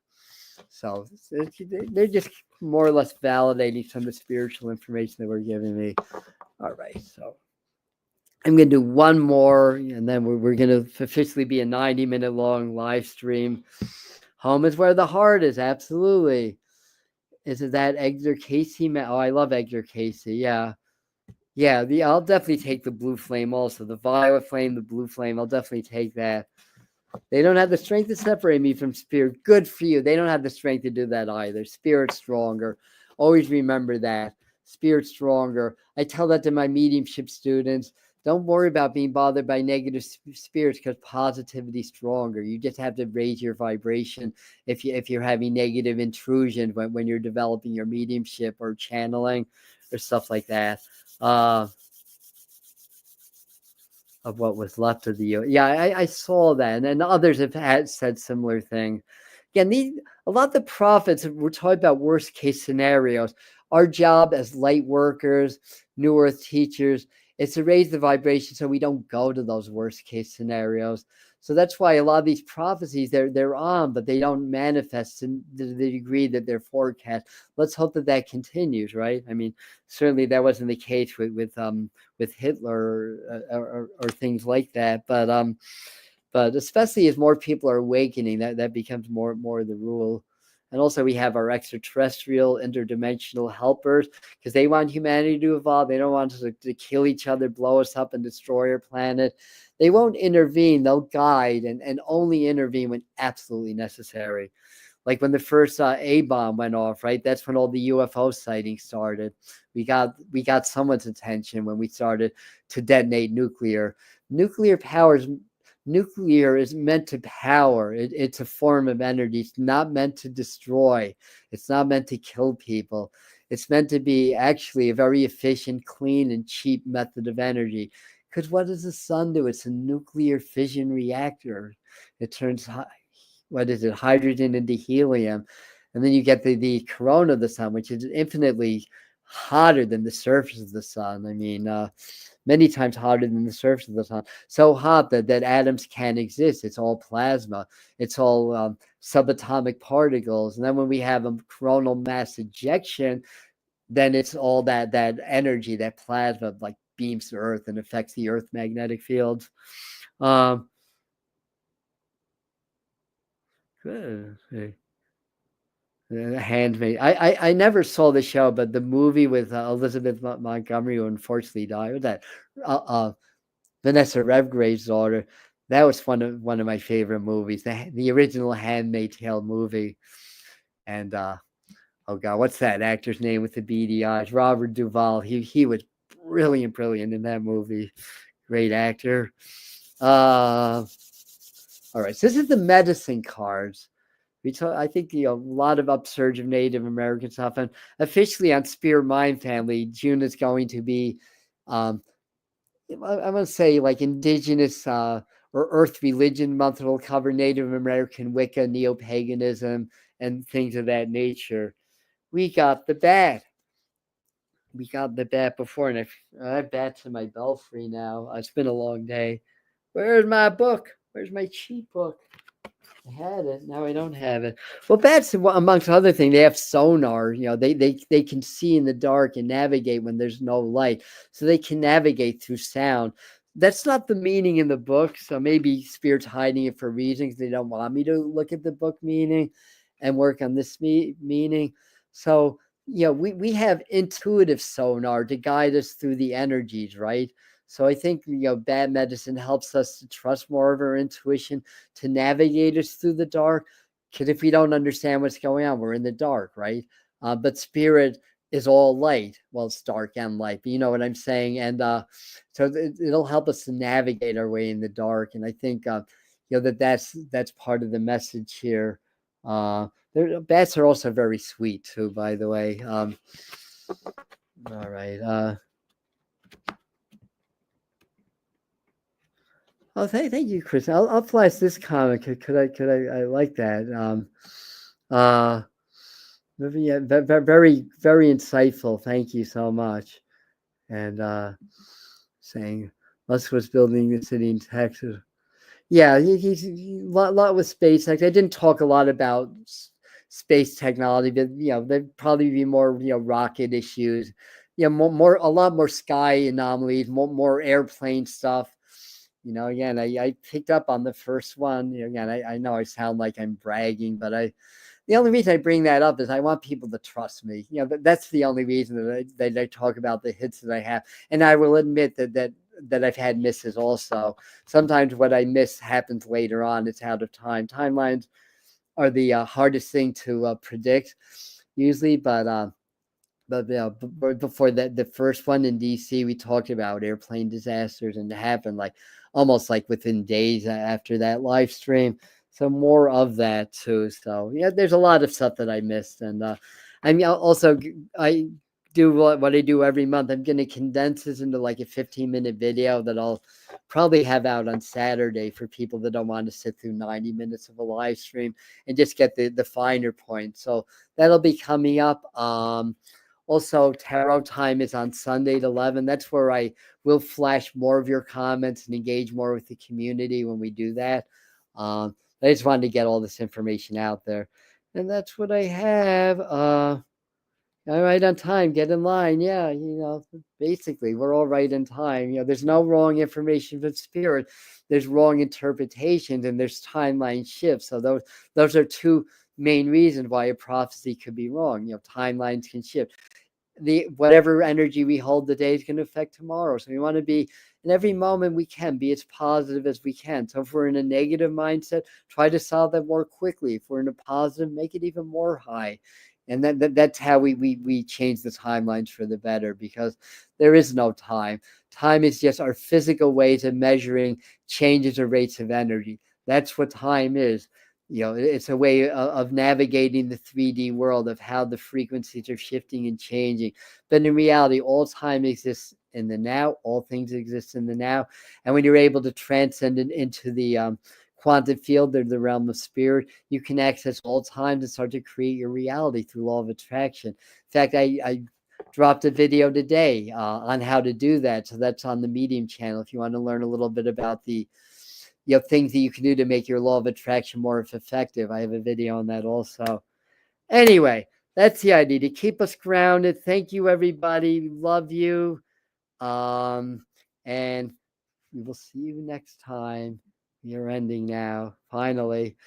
So they're just more or less validating some of the spiritual information that we're giving me. All right, so I'm going to do one more, and then we're going to officially be a 90-minute long live stream. Home is where the heart is, absolutely. Is it that Edgar Casey? Oh, I love Edgar Casey, yeah. Yeah, I'll definitely take the blue flame also. The violet flame, the blue flame, I'll definitely take that. They don't have the strength to separate me from spirit. Good for you. They don't have the strength to do that either. Spirit's stronger. Always remember that. Spirit's stronger. I tell that to my mediumship students. Don't worry about being bothered by negative spirits because positivity's stronger. You just have to raise your vibration if you're having negative intrusion when you're developing your mediumship or channeling or stuff like that. Of what was left of the year. Yeah, I saw that, and others have said similar thing. Again, a lot of the prophets, we're talking about worst case scenarios. Our job as light workers, new earth teachers, is to raise the vibration so we don't go to those worst case scenarios. So that's why a lot of these prophecies they're on, but they don't manifest to the degree that they're forecast. Let's hope that continues, right? I mean, certainly that wasn't the case with Hitler or things like that, but especially as more people are awakening, that becomes more the rule. And also we have our extraterrestrial, interdimensional helpers because they want humanity to evolve. They don't want us to kill each other, blow us up, and destroy our planet. They won't intervene. They'll guide and only intervene when absolutely necessary. Like when the first A-bomb went off, right? That's when all the UFO sightings started. We got someone's attention when we started to detonate nuclear. Nuclear is meant to power. It's a form of energy. It's not meant to destroy. It's not meant to kill people. It's meant to be actually a very efficient, clean, and cheap method of energy. Because what does the sun do? It's a nuclear fission reactor. It turns hydrogen into helium, and then you get the corona of the sun, which is infinitely hotter than the surface of the sun. I mean, many times hotter than the surface of the sun. So hot that atoms can't exist. It's all plasma. It's all subatomic particles. And then when we have a coronal mass ejection, then it's all that energy, that plasma, like beams to Earth and affects the Earth magnetic fields. Good. The Handmaid. I never saw the show, but the movie with Elizabeth Montgomery, who unfortunately died, was that Vanessa Redgrave's daughter. That was one of my favorite movies. The original Handmaid's Tale movie. And oh god, what's that actor's name with the beady eyes? Robert Duvall. He was brilliant in that movie. Great actor. All right, so this is the medicine cards. I think a lot of upsurge of Native American stuff, and officially on Spirit Mind Family, June is going to be, I'm going to say like Indigenous or Earth Religion Month. It'll cover Native American Wicca, neo-paganism, and things of that nature. We got the bat. Before, and I have bats in my belfry now. It's been a long day. Where's my book? Where's my cheat book? I had it. Now I don't have it. Well, bats, amongst other things, they have sonar. They can see in the dark and navigate when there's no light, so they can navigate through sound. That's not the meaning in the book, so maybe Spirit's hiding it for reasons. They don't want me to look at the book meaning and work on this meaning. So we have intuitive sonar to guide us through the energies, right? So I think bad medicine helps us to trust more of our intuition, to navigate us through the dark. Because if we don't understand what's going on, we're in the dark, right? But Spirit is all light. Well, it's dark and light, but you know what I'm saying. And so it'll help us to navigate our way in the dark. And I think that's part of the message here. Bats are also very sweet too, by the way. All right. Oh, thank you, Chris. I'll flash this comment. I like that. Uh, yeah, very insightful. Thank you so much. And saying Musk was building the city in Texas. Yeah, he's lot with space. Like I didn't talk a lot about space technology, but there'd probably be more rocket issues. Yeah, more a lot more sky anomalies, more airplane stuff. Again, I picked up on the first one. Again, I know I sound like I'm bragging, but the only reason I bring that up is I want people to trust me. That's the only reason that I talk about the hits that I have. And I will admit that I've had misses also. Sometimes what I miss happens later on. It's out of time. Timelines are the hardest thing to predict usually, but before that, the first one in DC, we talked about airplane disasters, and it happened like almost like within days after that live stream. So more of that too. So yeah, there's a lot of stuff that I missed, and I mean also I do what I do every month. I'm going to condense this into like a 15-minute video that I'll probably have out on Saturday for people that don't want to sit through 90 minutes of a live stream and just get the finer points. So that'll be coming up. Also, tarot time is on Sunday at 11. That's where I will flash more of your comments and engage more with the community when we do that. I just wanted to get all this information out there. And that's what I have. All right on time, get in line. Yeah, basically, we're all right in time. There's no wrong information from spirit. There's wrong interpretations and there's timeline shifts. So those are two main reasons why a prophecy could be wrong. Timelines can shift. Whatever energy we hold today is going to affect tomorrow. So we want to be in every moment we can be as positive as we can. So if we're in a negative mindset, try to solve that more quickly. If we're in a positive, make it even more high. And that's how we change the timelines for the better, because there is no time. Time is just our physical ways of measuring changes or rates of energy. That's what time is. It's a way of navigating the 3D world of how the frequencies are shifting and changing. But in reality, all time exists in the now. All things exist in the now. And when you're able to transcend it into the quantum field or the realm of spirit, you can access all time to start to create your reality through law of attraction. In fact, I dropped a video today on how to do that. So that's on the Medium channel if you want to learn a little bit about the things that you can do to make your law of attraction more effective. I have a video on that also. Anyway, that's the idea, to keep us grounded. Thank you, everybody. Love you. And we will see you next time. We are ending now, finally.